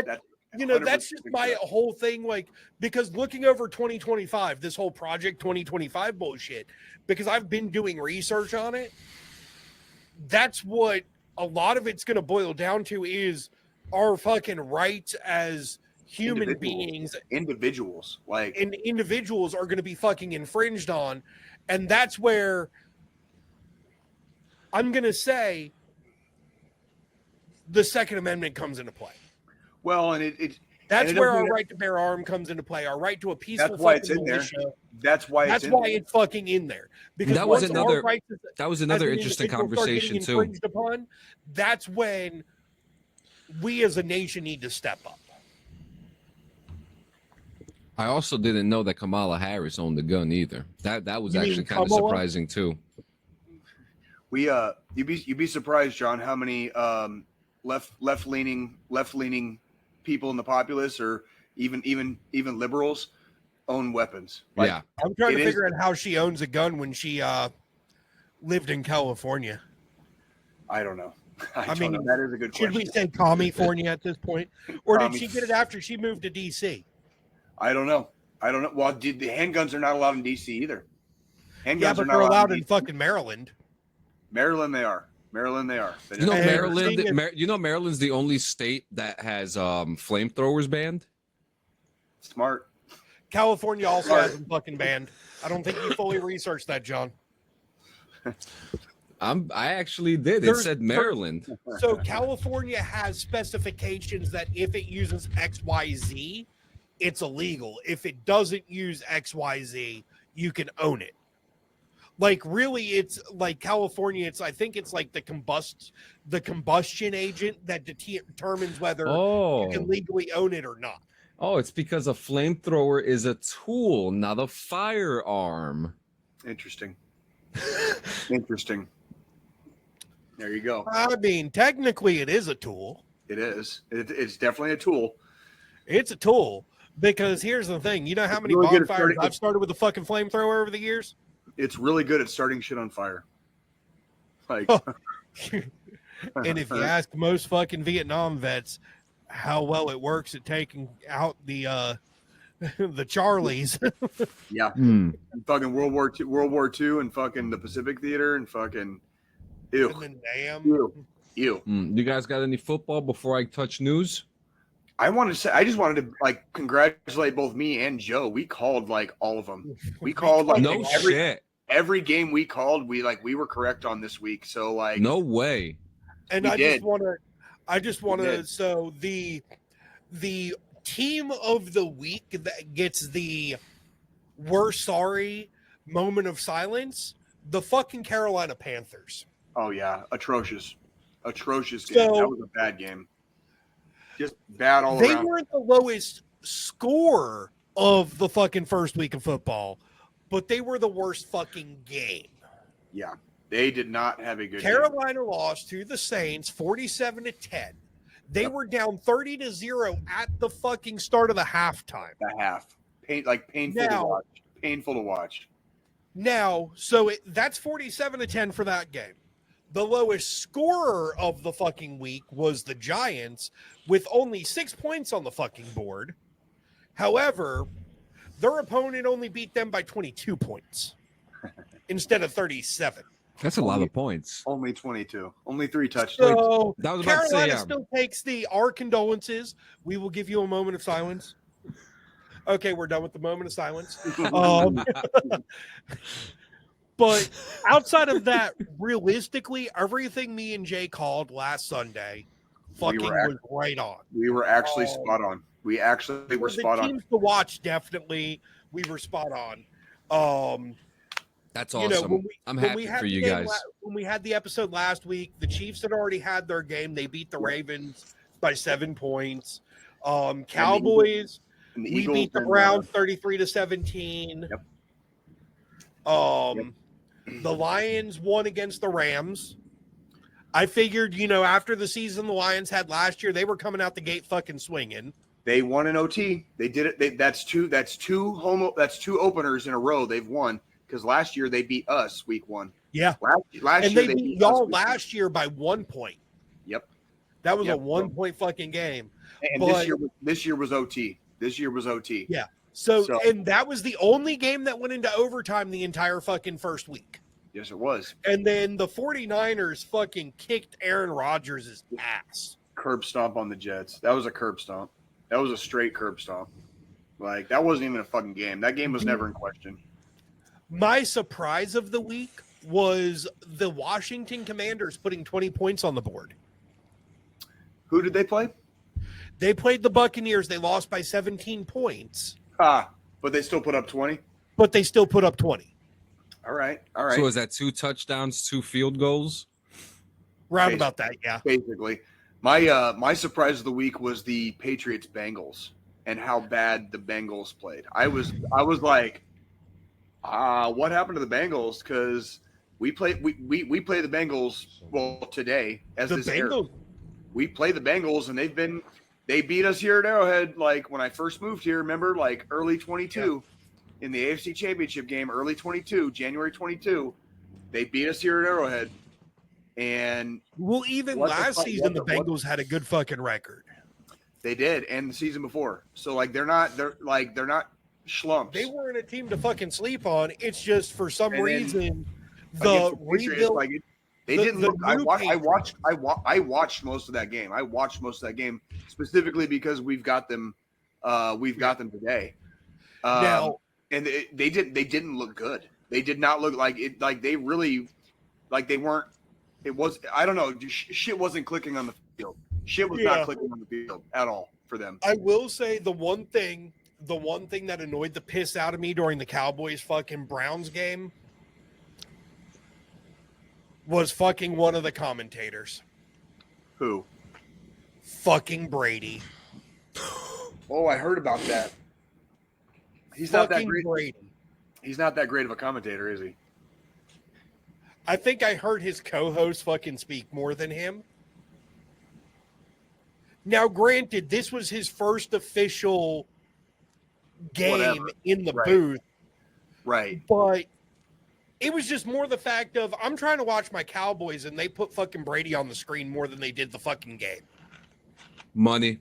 you know, that's just my whole thing. Like, because looking over 2025, this whole Project 2025 bullshit, because I've been doing research on it, that's what a lot of it's going to boil down to is our fucking rights as human beings. Individuals are going to be fucking infringed on. And that's where I'm going to say the Second Amendment comes into play. Well, and that's where our right to bear arm comes into play. Our right to a peaceful fucking militia. That's why it's fucking in there. Because that was another interesting conversation too. That's when we as a nation need to step up. I also didn't know that Kamala Harris owned the gun either. That was actually kind of surprising too. You'd be surprised, John, how many left leaning people in the populace or even liberals own weapons. Like, yeah, I'm trying to figure out how she owns a gun when she lived in California. I don't know. I mean, that is a good question. Should we say California at this point, or did she get it after she moved to DC? I don't know. Well, the handguns are not allowed in DC either. Handguns but they're allowed in fucking Maryland. Maryland, they are. You know, Maryland's the only state that has flamethrowers banned. Smart. California also has them fucking banned. I don't think you fully researched that, John. I actually did. It said Maryland. So California has specifications that if it uses XYZ, it's illegal. If it doesn't use XYZ, you can own it. Like, really, it's like California. I think it's like the combustion agent that determines whether you can legally own it or not. Oh, it's because a flamethrower is a tool, not a firearm. Interesting. There you go. I mean, technically, it is a tool. It is. It's definitely a tool. It's a tool because here's the thing. You know how many bonfires I've started with a fucking flamethrower over the years? It's really good at starting shit on fire. Like, and if you ask most fucking Vietnam vets how well it works at taking out the Charlies. Yeah. Fucking World War II and fucking the Pacific Theater and fucking ew. And then damn. Ew. You guys got any football before I touch news? I just wanted to like congratulate both me and Joe. We called like all of them. We called like every game we called. We were correct on this week. So like no way. And I just want to. So the team of the week that gets the "we're sorry" moment of silence, the fucking Carolina Panthers. Oh yeah, atrocious game. That was a bad game. Just bad all around. They weren't the lowest score of the fucking first week of football, but they were the worst fucking game. Yeah, they did not have a good Carolina lost to the Saints 47-10. They were down 30-0 at the fucking start of the halftime. The half. Painful to watch. Now, so that's 47-10 for that game. The lowest scorer of the fucking week was the Giants with only 6 points on the fucking board. However, their opponent only beat them by 22 points instead of 37. That's a lot of points. Only 22. Only 3 touchdowns. So Carolina still takes our condolences. We will give you a moment of silence. Okay, we're done with the moment of silence. But outside of that, realistically, everything me and Jay called last Sunday was right on. We were actually spot on. We actually were spot on. Teams to watch, definitely, we were spot on. That's awesome. I'm happy for you guys. When we had the episode last week, the Chiefs had already had their game. They beat the Ravens by 7 points. Cowboys, we beat the Browns 33-17. Yep. The Lions won against the Rams. I figured, after the season the Lions had last year, they were coming out the gate fucking swinging. They won an OT. They did it. That's two openers in a row they've won, because last year they beat us week 1. Yeah. Last year they beat y'all last year by 1 point. Yep. That was a 1 point fucking game. And this year was OT. This year was OT. Yeah. So, and that was the only game that went into overtime the entire fucking first week. Yes, it was. And then the 49ers fucking kicked Aaron Rodgers' ass. Curb stomp on the Jets. That was a curb stomp. That was a straight curb stomp. Like, that wasn't even a fucking game. That game was never in question. My surprise of the week was the Washington Commanders putting 20 points on the board. Who did they play? They played the Buccaneers. They lost by 17 points. But they still put up 20? But they still put up 20. All right. So is that 2 touchdowns, 2 field goals? Round about that, yeah. Basically. My surprise of the week was the Patriots-Bengals and how bad the Bengals played. I was like, what happened to the Bengals? Because we play the Bengals today as this Bengals. We play the Bengals, and they beat us here at Arrowhead. Like when I first moved here, remember, like early 22 in the AFC Championship game, early 22, January 22, they beat us here at Arrowhead. And even last season, the Bengals had a good fucking record. They did, and the season before. So like they're not schlumps. They weren't a team to fucking sleep on. It's just for some reason the rebuild. They didn't look. I watched most of that game. I watched most of that game specifically because we've got them. We've got them today. Now, and they didn't look good. They did not look like it. Like they really, like they weren't. It was. I don't know. Shit wasn't clicking on the field. Shit was not clicking on the field at all for them. I will say the one thing that annoyed the piss out of me during the Cowboys fucking Browns game was fucking one of the commentators. Who? Fucking Brady. Oh, I heard about that. He's not that great. Brady. He's not that great of a commentator, is he? I think I heard his co-host fucking speak more than him. Now, granted, this was his first official game in the booth. Right. But it was just more the fact of I'm trying to watch my Cowboys and they put fucking Brady on the screen more than they did the fucking game. Money.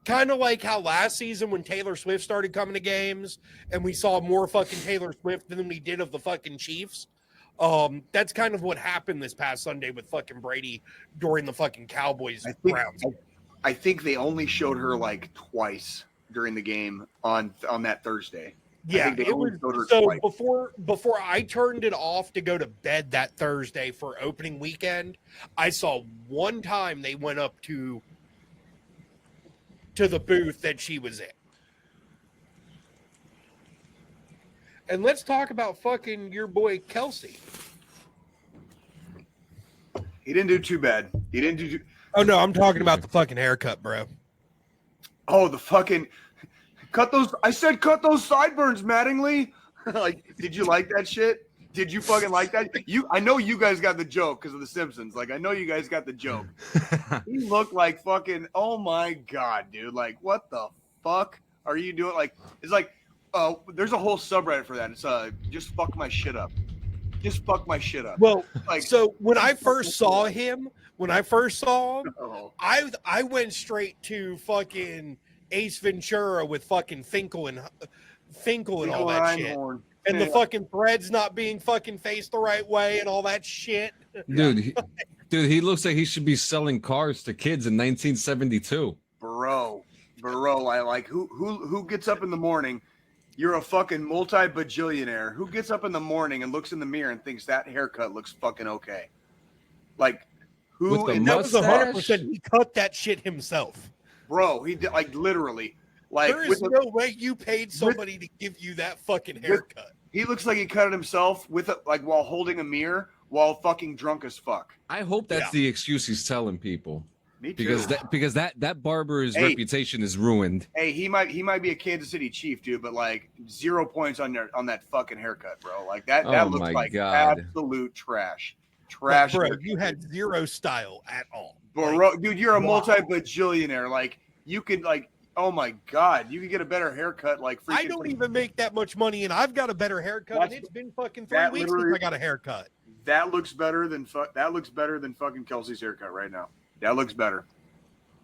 Kind of like how last season when Taylor Swift started coming to games and we saw more fucking Taylor Swift than we did of the fucking Chiefs. That's kind of what happened this past Sunday with fucking Brady during the fucking Cowboys Browns. I think they only showed her like twice during the game on that Thursday. Yeah, it was so before I turned it off to go to bed that Thursday for opening weekend, I saw one time they went up to the booth that she was in. And let's talk about fucking your boy Kelsey. He didn't do too bad. He didn't do too... Oh no, I'm talking about the fucking haircut, bro. Oh, the fucking cut those sideburns, Mattingly. Like, did you like that shit? Did you fucking like that? I know you guys got the joke because of the Simpsons. Like, I know you guys got the joke. He looked like fucking, oh my God, dude. Like, what the fuck are you doing? Like, it's like, there's a whole subreddit for that. It's just fuck my shit up. Just fuck my shit up. Well, like, so when I first saw him, I went straight to fucking Ace Ventura with fucking Finkel and all that shit. And the fucking threads not being fucking faced the right way and all that shit. Dude, he looks like he should be selling cars to kids in 1972. Bro, Bro, I like who gets up in the morning? You're a fucking multi-bajillionaire. Who gets up in the morning and looks in the mirror and thinks that haircut looks fucking okay? Like who? With the and That was mustache? 100%. He cut that shit himself. bro, he did like literally. Like There is no way you paid somebody to give you that fucking haircut. he looks like he cut it himself with like while holding a mirror while fucking drunk as fuck. I hope that's the excuse he's telling people. Me too. Because that barber's Hey. reputation is ruined. Hey, he might be a Kansas City Chief, dude, but like 0 points on that fucking haircut, bro. Like that Oh looks my like God. absolute trash. Like, Trash. bro, haircut. you had zero style at all. Bro, dude, you're a wow. multi-bajillionaire. Like you could like, oh my God, you could get a better haircut. Like freaking I don't even make that much money, and I've got a better haircut. And it's been fucking 3 that weeks since literally- I got a haircut. That looks better than fucking Kelsey's haircut right now. That looks better.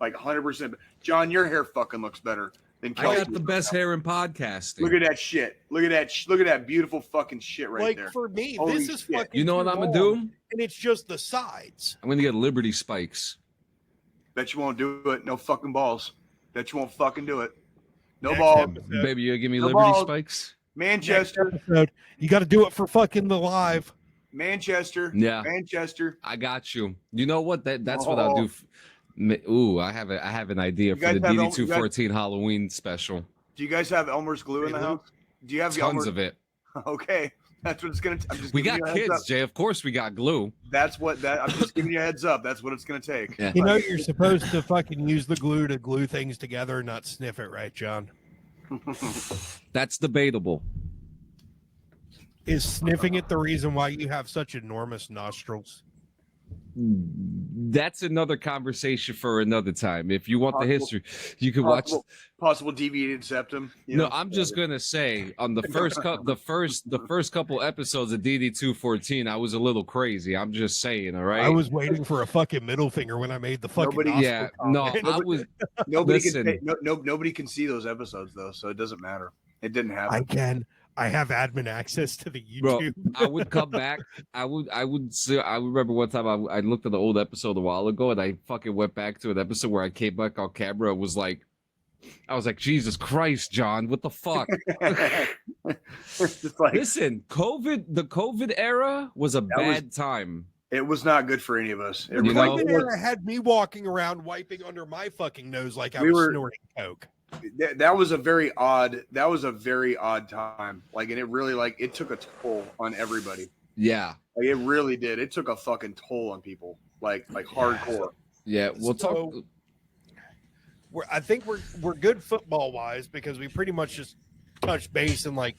Like 100%. John, your hair fucking looks better than I Kelsey's. got the best hair in podcasting. Look at that shit. Look at that beautiful fucking shit right like there. for me, Holy this is shit. fucking. You know what too I'm gonna long, do? And it's just the sides. I'm gonna get Liberty spikes. Bet you won't do it. No fucking balls. Bet you won't fucking do it. No Next balls. episode. Baby, you give me No Liberty balls. spikes? Next Manchester. episode, you got to do it for fucking the live. Manchester. Yeah. Manchester. I got you. You know what? That's what I'll do. Ooh, I have an idea for guys the have DD214 Halloween special. Do you guys have Elmer's glue in the house? Do you have Tons Elmer's? of it. Okay. That's what it's gonna. I'm just We giving got you a heads kids, up. Jay. Of course, we got glue. I'm just giving you a heads up. That's what it's gonna take. Yeah. You know you're supposed to fucking use the glue to glue things together, not sniff it, right, John? That's debatable. Is sniffing it the reason why you have such enormous nostrils? That's another conversation for another time. If you want the history, you can watch. Possible deviated septum. No, I'm just gonna say on the first couple episodes of DD214, I was a little crazy. I'm just saying, all right. I was waiting for a fucking middle finger when I made the fucking Nobody- nostril yeah, comment. no, I was. Nobody Listen. can. Nobody can see those episodes though, so it doesn't matter. It didn't happen. I can. I have admin access to the Bro, YouTube. I would come back. I remember one time I looked at the old episode a while ago, and I fucking went back to an episode where I came back on camera. I was like, Jesus Christ, John, what the fuck? It's just like Listen, the COVID era was a bad time. it was not good for any of us. It You was know? like, COVID era had me walking around wiping under my fucking nose like I We was were- snorting coke. that was a very odd time. Like, and it really it took a toll on everybody. Yeah, Like, it really did. It took a fucking toll on people. Like hardcore. yeah. We'll talk. So- I think we're good football wise because we pretty much just touched base in like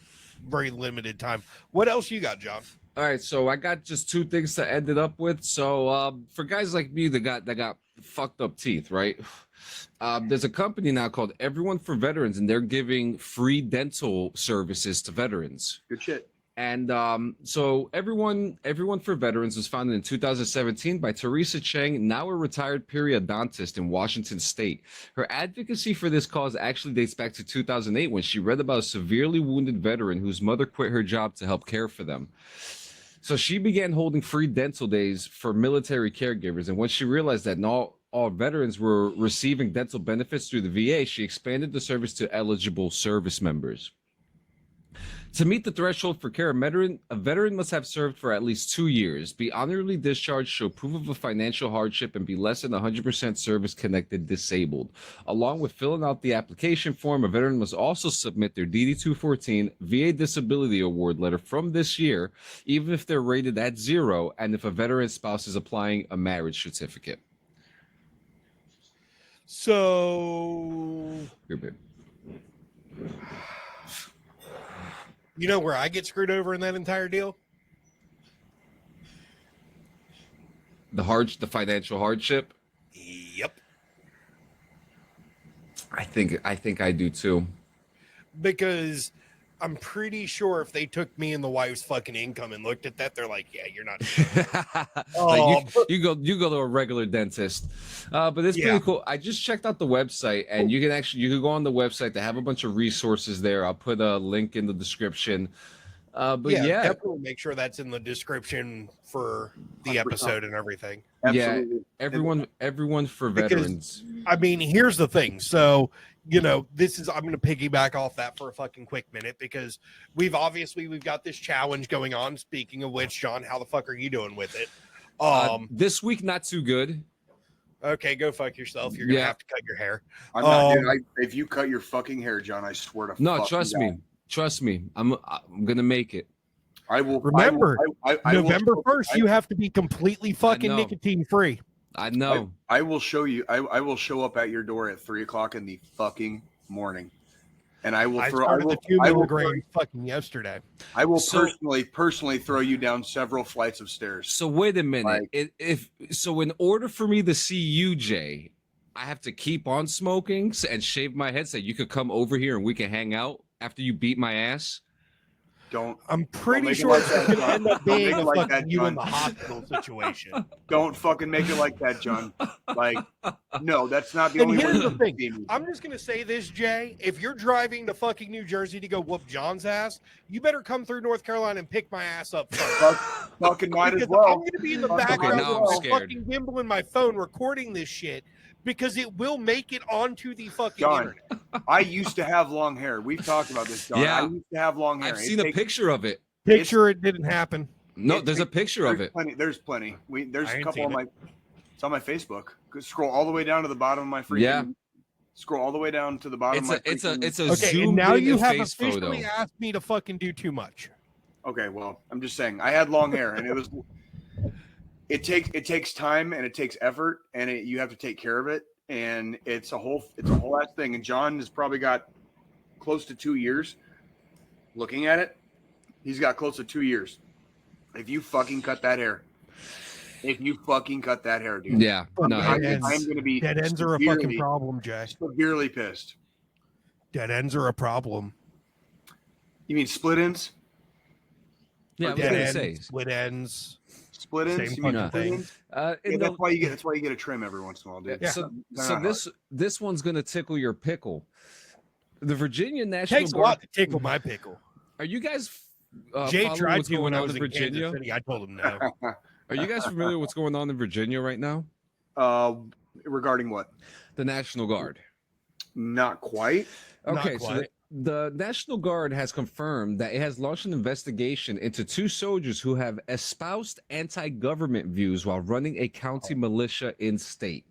very limited time. What else you got, John? All right, so I got just two things to end it up with. So for guys like me that got fucked up teeth, right? There's a company now called Everyone for Veterans, and they're giving free dental services to veterans. Good shit. And so Everyone for Veterans was founded in 2017 by Teresa Cheng, now a retired periodontist in Washington State. Her advocacy for this cause actually dates back to 2008 when she read about a severely wounded veteran whose mother quit her job to help care for them. So she began holding free dental days for military caregivers. And when she realized that not all veterans were receiving dental benefits through the VA, she expanded the service to eligible service members. To meet the threshold for care, a veteran must have served for at least 2 years, be honorably discharged, show proof of a financial hardship, and be less than 100% service-connected disabled. Along with filling out the application form, a veteran must also submit their DD214 VA Disability Award letter from this year, even if they're rated at 0, and if a veteran's spouse is applying a marriage certificate. So You're good. you know where I get screwed over in that entire deal? The financial hardship. Yep. I think I do too. Because I'm pretty sure if they took me and the wife's fucking income and looked at that, they're like, yeah, you're not. Like you go to a regular dentist, but it's Yeah. pretty cool. I just checked out the website, and you can go on the website. They have a bunch of resources there. I'll put a link in the description. But yeah, definitely make sure that's in the description for the episode and everything. Absolutely. everyone for Because- veterans. I mean, here's the thing. So you know, I'm going to piggyback off that for a fucking quick minute because we've got this challenge going on. Speaking of which, John, how the fuck are you doing with it? This week, not too good. Okay, go fuck yourself. You're gonna have to cut your hair. I'm not, dude, if you cut your fucking hair, John, I swear to no, trust me. I'm gonna make it. I will remember. November 1st, you have to be completely fucking nicotine free. I know. I will show you. I will show up at your door at 3:00 in the fucking morning, and I will throw. I will fucking yesterday. I will personally throw you down several flights of stairs. So wait a minute. In order for me to see you, Jay, I have to keep on smoking and shave my head so you could come over here and we can hang out after you beat my ass. I'm pretty sure it's going to end up being a fucking you in the hospital situation. Don't fucking make it like that, John. Like, no, that's not the only way. Here's the thing. I'm just going to say this, Jay. If you're driving to fucking New Jersey to go whoop John's ass, you better come through North Carolina and pick my ass up first. Fucking might as well. I'm going to be in the background fucking gimbling my phone recording this shit. Because it will make it onto the fucking internet. I used to have long hair. We've talked about this, John. Yeah. I used to have long hair. I've seen a picture of it. It didn't happen. No, there's a picture of it. There's plenty. There's a couple on it's on my Facebook. Scroll all the way down to the bottom of my freaking. Yeah. Scroll all the way down to the bottom. It's a okay, zoom and now you have officially asked me to fucking do too much. Okay, well, I'm just saying I had long hair and it was. It takes time and it takes effort and you have to take care of it. And it's a whole ass thing. And John has probably got close to 2 years. Looking at it, he's got close to 2 years. If you fucking cut that hair, dude. Yeah, no, I'm going to be dead ends are a fucking problem, Jay. Severely pissed. Dead ends are a problem. You mean split ends? Yeah, split ends. Split ends, same fucking thing. That's why you get a trim every once in a while, dude. Yeah. So this one's gonna tickle your pickle. The Virginia National takes Guard. A lot to tickle my pickle. Are you guys? Jay tried to when I was in in Virginia. Kansas City. I told him no. Are you guys familiar with what's going on in Virginia right now? Regarding what? The National Guard. Not quite. Okay, so the National Guard has confirmed that it has launched an investigation into 2 soldiers who have espoused anti-government views while running a county militia in state.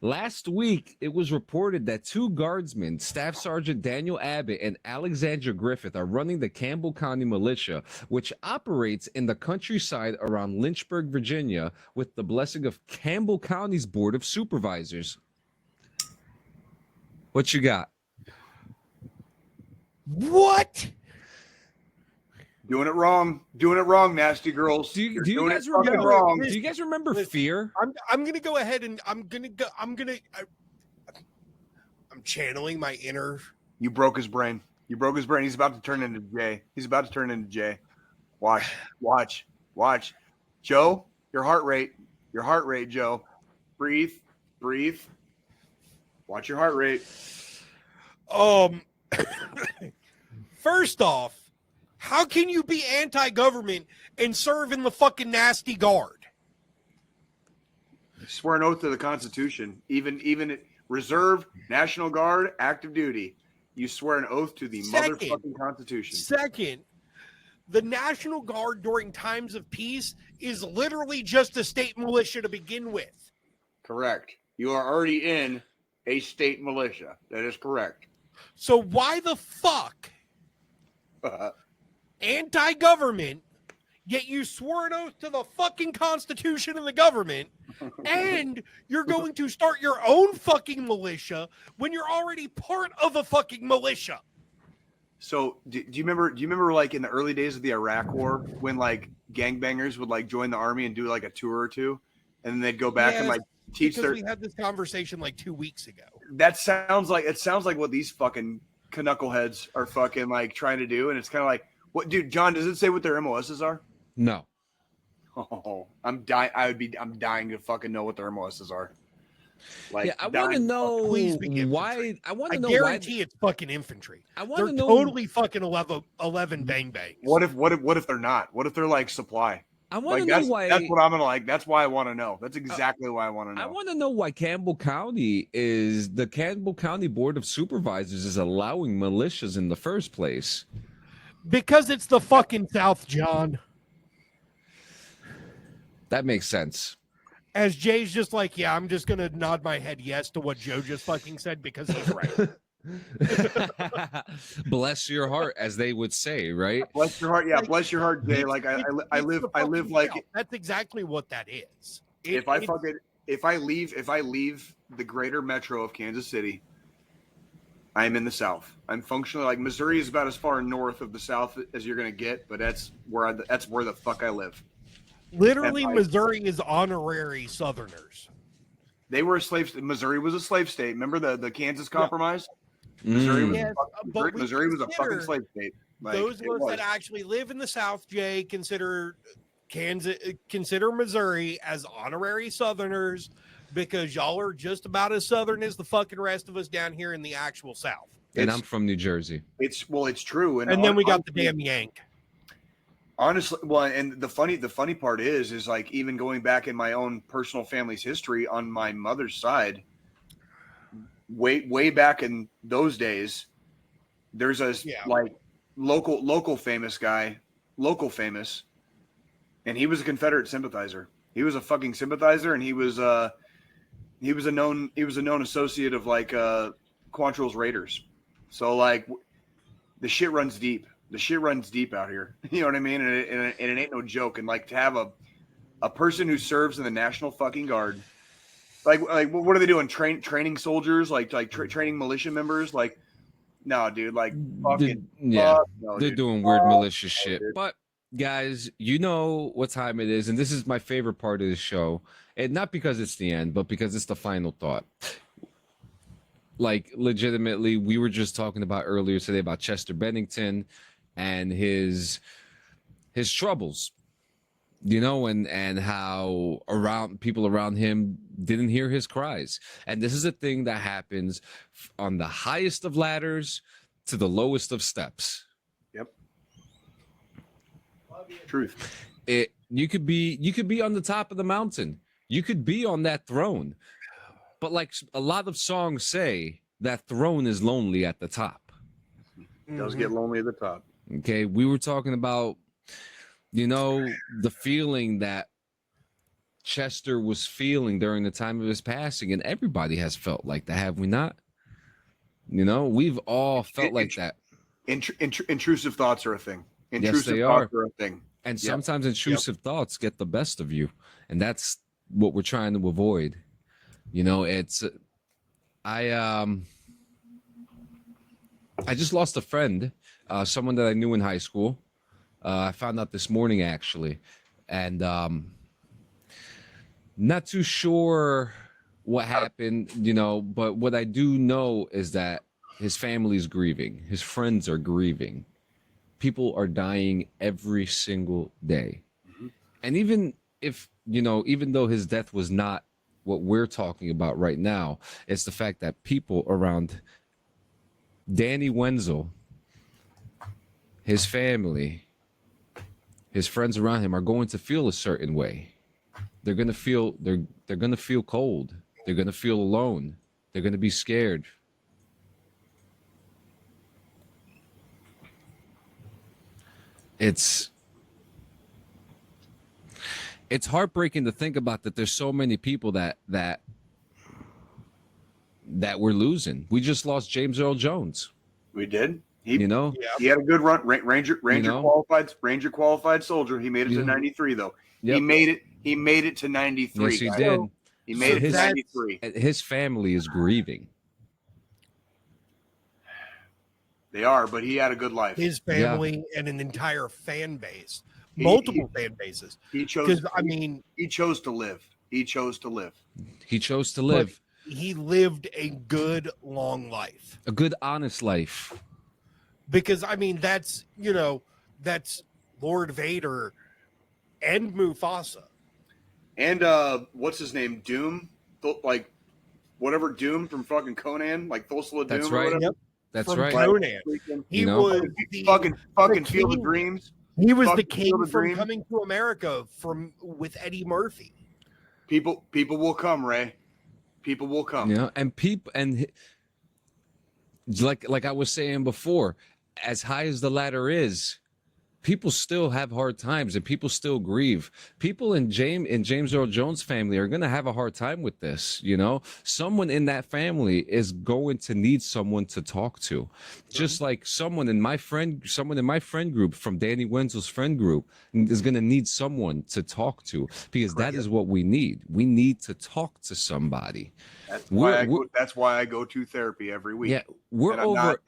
Last week, it was reported that 2 guardsmen, Staff Sergeant Daniel Abbott and Alexandra Griffith, are running the Campbell County Militia, which operates in the countryside around Lynchburg, Virginia, with the blessing of Campbell County's Board of Supervisors. What you got? What? Doing it wrong, nasty girls. Do you guys remember? Wrong. Do you guys remember Fear? I'm gonna go ahead and I'm channeling my inner. You broke his brain. He's about to turn into Jay. Watch. Joe, your heart rate, Joe. Breathe. Watch your heart rate. First off, how can you be anti-government and serve in the fucking nasty guard? Swear an oath to the Constitution, even reserve, National Guard, active duty. You swear an oath to the motherfucking Constitution. Second, the National Guard during times of peace is literally just a state militia to begin with. Correct. You are already in a state militia. That is correct. So why the fuck anti-government, yet you swore an oath to the fucking Constitution and the government, and you're going to start your own fucking militia when you're already part of a fucking militia? So do you remember like in the early days of the Iraq War when like gangbangers would like join the army and do like a tour or two, and then they'd go back and like teach we had this conversation like 2 weeks ago. That sounds like what these fucking knuckleheads are fucking like trying to do, and it's kind of like, what, dude? John, does it say what their MOSs are? No. Oh, I'm dying. I'm dying to fucking know what their MOSs are. Like, yeah, I want to know why. I guarantee it's fucking infantry. They're totally fucking 11 bang bangs. What if they're not? What if they're like supply? I want Like to know why. that's what I'm gonna like. That's why I want to know. That's exactly why I want to know. I want to know why Campbell County Board of Supervisors is allowing militias in the first place. Because it's the fucking South, John. That makes sense. As Jay's just like, yeah, I'm just gonna nod my head yes to what Joe just fucking said because he's right. Bless your heart, as they would say, right? Bless your heart, yeah. Bless your heart, Jay. Like I live like that's exactly what that is. If I leave the greater metro of Kansas City, I am in the South. I'm functionally like Missouri is about as far north of the South as you're gonna get, but that's where the fuck I live. Literally, Missouri is honorary Southerners. They were a slave. Missouri was a slave state. Remember the Kansas Compromise? Yeah. Missouri was, Missouri was a fucking slave state. Like, those of us that actually live in the South, Jay, consider Missouri as honorary Southerners because y'all are just about as Southern as the fucking rest of us down here in the actual South. And I'm from New Jersey. It's true. And then we got the damn Yank. Honestly, well, and the funny part is like even going back in my own personal family's history on my mother's side, way back in those days, there's a like local famous guy, and he was a Confederate sympathizer. He was a fucking sympathizer, and he was a known associate of like Quantrill's Raiders. So like the shit runs deep. The shit runs deep out here. You know what I mean? And it ain't no joke. And like to have a person who serves in the National fucking Guard, like what are they doing? Training soldiers, training militia members? Like, no, dude. Like, fucking, they're doing weird militia shit. Dude. But guys, you know what time it is, and this is my favorite part of the show, and not because it's the end, but because it's the final thought. Like, legitimately, we were just talking about earlier today about Chester Bennington and his troubles, you know, and how people around him didn't hear his cries. And this is a thing that happens on the highest of ladders to the lowest of steps. Yep. Truth. You could be on the top of the mountain. You could be on that throne. But like a lot of songs say, that throne is lonely at the top. It does get lonely at the top. Okay, we were talking about, you know, the feeling that Chester was feeling during the time of his passing, and everybody has felt like that, have we not? You know, we've all felt like that. Intrusive thoughts are a thing. Yes, they are. A thing. And sometimes intrusive thoughts get the best of you, and that's what we're trying to avoid. You know, I just lost a friend, someone that I knew in high school. I found out this morning, actually, and not too sure what happened, you know, but what I do know is that his family's grieving. His friends are grieving. People are dying every single day. Mm-hmm. And even if, you know, even though his death was not what we're talking about right now, it's the fact that people around Danny Wenzel, his family, his friends around him are going to feel a certain way. They're going to feel they're going to feel cold. They're going to feel alone. They're going to be scared. It's heartbreaking to think about that there's so many people that we're losing. We just lost James Earl Jones. We did. He had a good run. Ranger qualified soldier. He made it to 93 though. Yep. He made it to 93. Yes, he did. He made it to 93. His family is grieving. They are, but he had a good life. His family and an entire fan base. Multiple fan bases. He chose to live. He chose to live. He chose to live. But he lived a good, long life. A good, honest life. Because, I mean, that's Lord Vader and Mufasa. And what's his name? Doom? Like, whatever Doom from fucking Conan? Like Thulsa Doom or whatever? Yep. That's from right. Conan. He was fucking Field of Dreams. He was Fuck the the king Field of from Dreams. Coming to America with Eddie Murphy. People will come, Ray. People will come. You know, and people, and like I was saying before, as high as the ladder is, people still have hard times and people still grieve. People in James Earl Jones' family are going to have a hard time with this. You know, someone in that family is going to need someone to talk to, just like someone in my friend group from Danny Wenzel's friend group is going to need someone to talk to, because that is what we need. We need to talk to somebody. That's why I go to therapy every week. Yeah,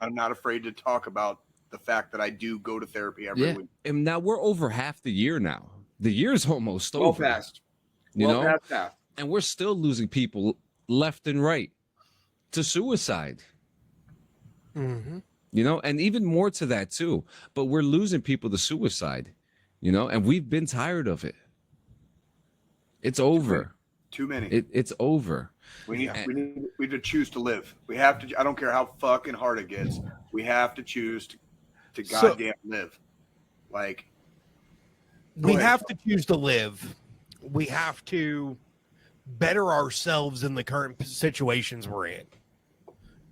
I'm not afraid to talk about the fact that I do go to therapy every week. And now we're over half the year now. The year's almost over. Past. You know? Past half. And we're still losing people left and right to suicide. Mm-hmm. You know, and even more to that too. But we're losing people to suicide, you know, and we've been tired of it. It's over. Too many. It's over. We need to choose to live. We have to. I don't care how fucking hard it gets. We have to choose to goddamn live. Like, we have to choose to live. We have to better ourselves in the current situations we're in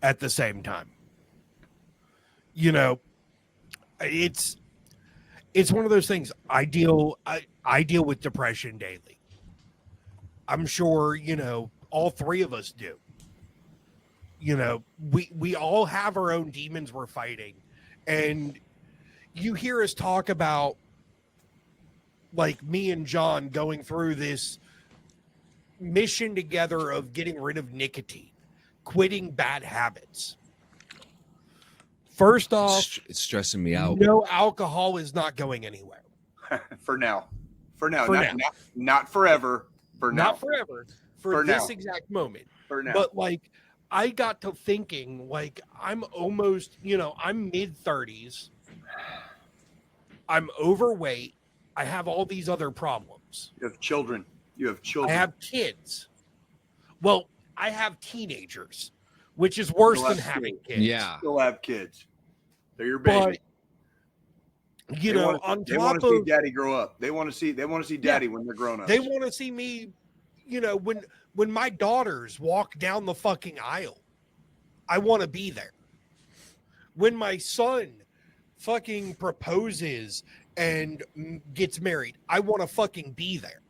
at the same time. You know, it's one of those things. I deal with depression daily. I'm sure, you know, all three of us do. You know, we all have our own demons we're fighting. And you hear us talk about, like, me and John going through this mission together of getting rid of nicotine, quitting bad habits. First off, it's stressing me out. No, alcohol is not going anywhere. For now. Not forever. For now. Not forever. For this now. exact moment. For now. But, like, I got to thinking, like, I'm almost, you know, I'm mid-30s. I'm overweight. I have all these other problems. You have children. I have kids. Well, I have teenagers, which is worse than having kids. Yeah. Still have kids. They're your baby. But, you know, they want to see daddy grow up. They want to see daddy when they're grown up. They want to see me, you know, when my daughters walk down the fucking aisle, I want to be there. When my son fucking proposes and gets married, I want to fucking be there.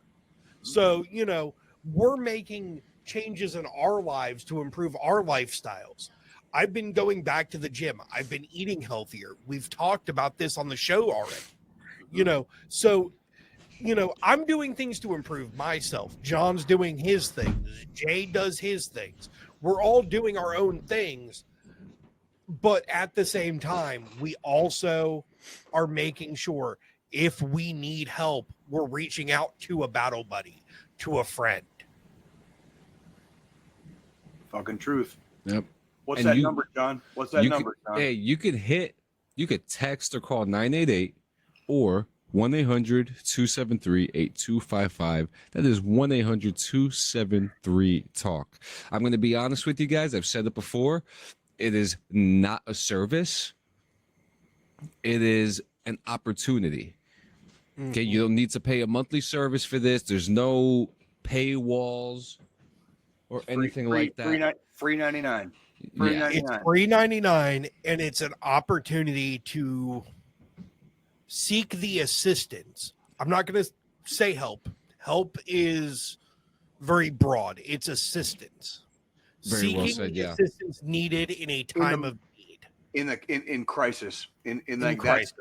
So, you know, we're making changes in our lives to improve our lifestyles. I've been going back to the gym. I've been eating healthier. We've talked about this on the show already. You know, so, you know, I'm doing things to improve myself. John's doing his things. Jay does his things. We're all doing our own things. But at the same time, we also are making sure if we need help, we're reaching out to a battle buddy, to a friend. Fucking truth. Yep. What's that number, John? What's that number, John? Hey, you could text or call 988 or 1-800-273-8255. That is 1-800-273-TALK. I'm going to be honest with you guys. I've said it before. It is not a service. It is an opportunity. Mm-hmm. Okay, you don't need to pay a monthly service for this. There's no paywalls or anything like that. Free 99. It's $3.99, and it's an opportunity to seek the assistance. I'm not going to say help. Help is very broad. It's assistance. Very well said, yeah. Assistance needed in a time of need. In crisis. In like crisis.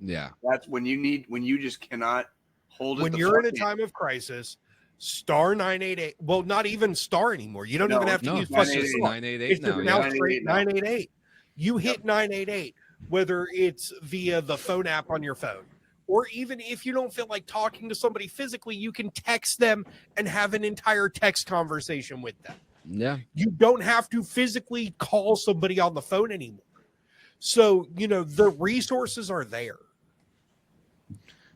Yeah. That's when you just cannot hold it. When you're in a time of crisis, star 988. Well, not even star anymore. You don't even have to use fucking 988 it's now. now straight 988. You hit 988, whether it's via the phone app on your phone, or even if you don't feel like talking to somebody physically, you can text them and have an entire text conversation with them. Yeah. You don't have to physically call somebody on the phone anymore. So, you know, the resources are there.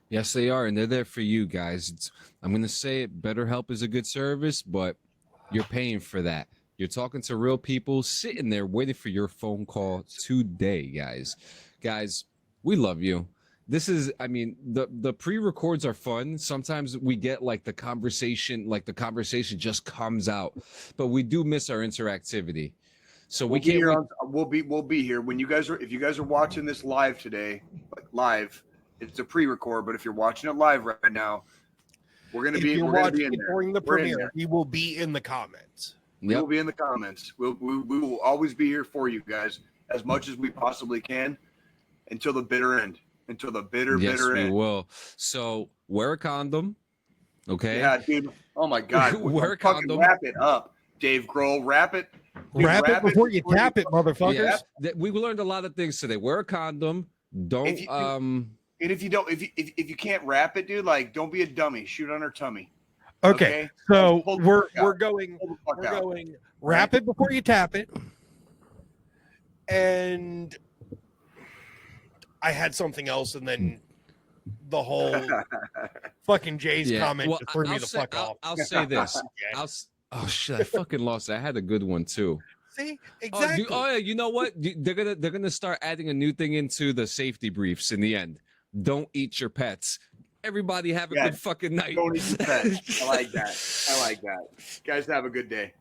Yes, they are, and they're there for you guys. I'm going to say it, BetterHelp is a good service, but you're paying for that. You're talking to real people sitting there waiting for your phone call today, guys. Guys, we love you. this is, I mean, the pre-records are fun. Sometimes we get like the conversation just comes out, but we do miss our interactivity. So we can't. We'll be here when you guys are. If you guys are watching this live today, like live, it's a pre-record. But if you're watching it live right now, we're gonna be in there during the premiere. We will be in the comments. We will be in the comments. We will always be here for you guys as much as we possibly can until the bitter end. Until the bitter end. Yes, we will. So wear a condom. Okay. Yeah, dude. Oh my God. Wear a condom. Wrap it up, Dave Grohl. Wrap it. Dude, wrap it before you tap it, motherfuckers. Yeah. We learned a lot of things today. Wear a condom. Don't. And if you can't wrap it, dude, like don't be a dummy. Shoot on her tummy. Okay. So we're going wrap it before you tap it. And I had something else, and then the whole fucking Jay's comment just threw me the fuck off. I'll say this. Oh shit! I fucking lost it. I had a good one too. See, exactly. Oh yeah, you know what? They're gonna start adding a new thing into the safety briefs in the end. Don't eat your pets. Everybody have a good fucking night. Don't eat your pets. I like that. Guys, have a good day.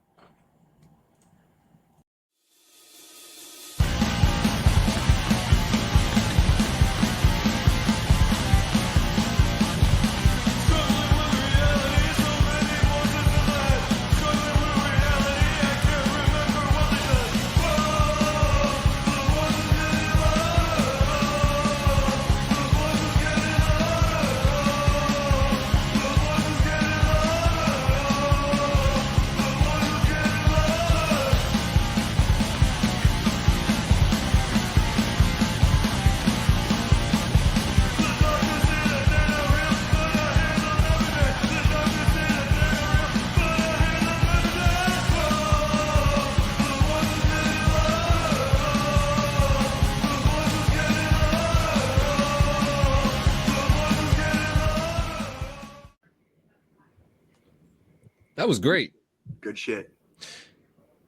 That was great. Good shit.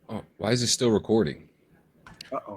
Oh, why is it still recording? Uh-oh.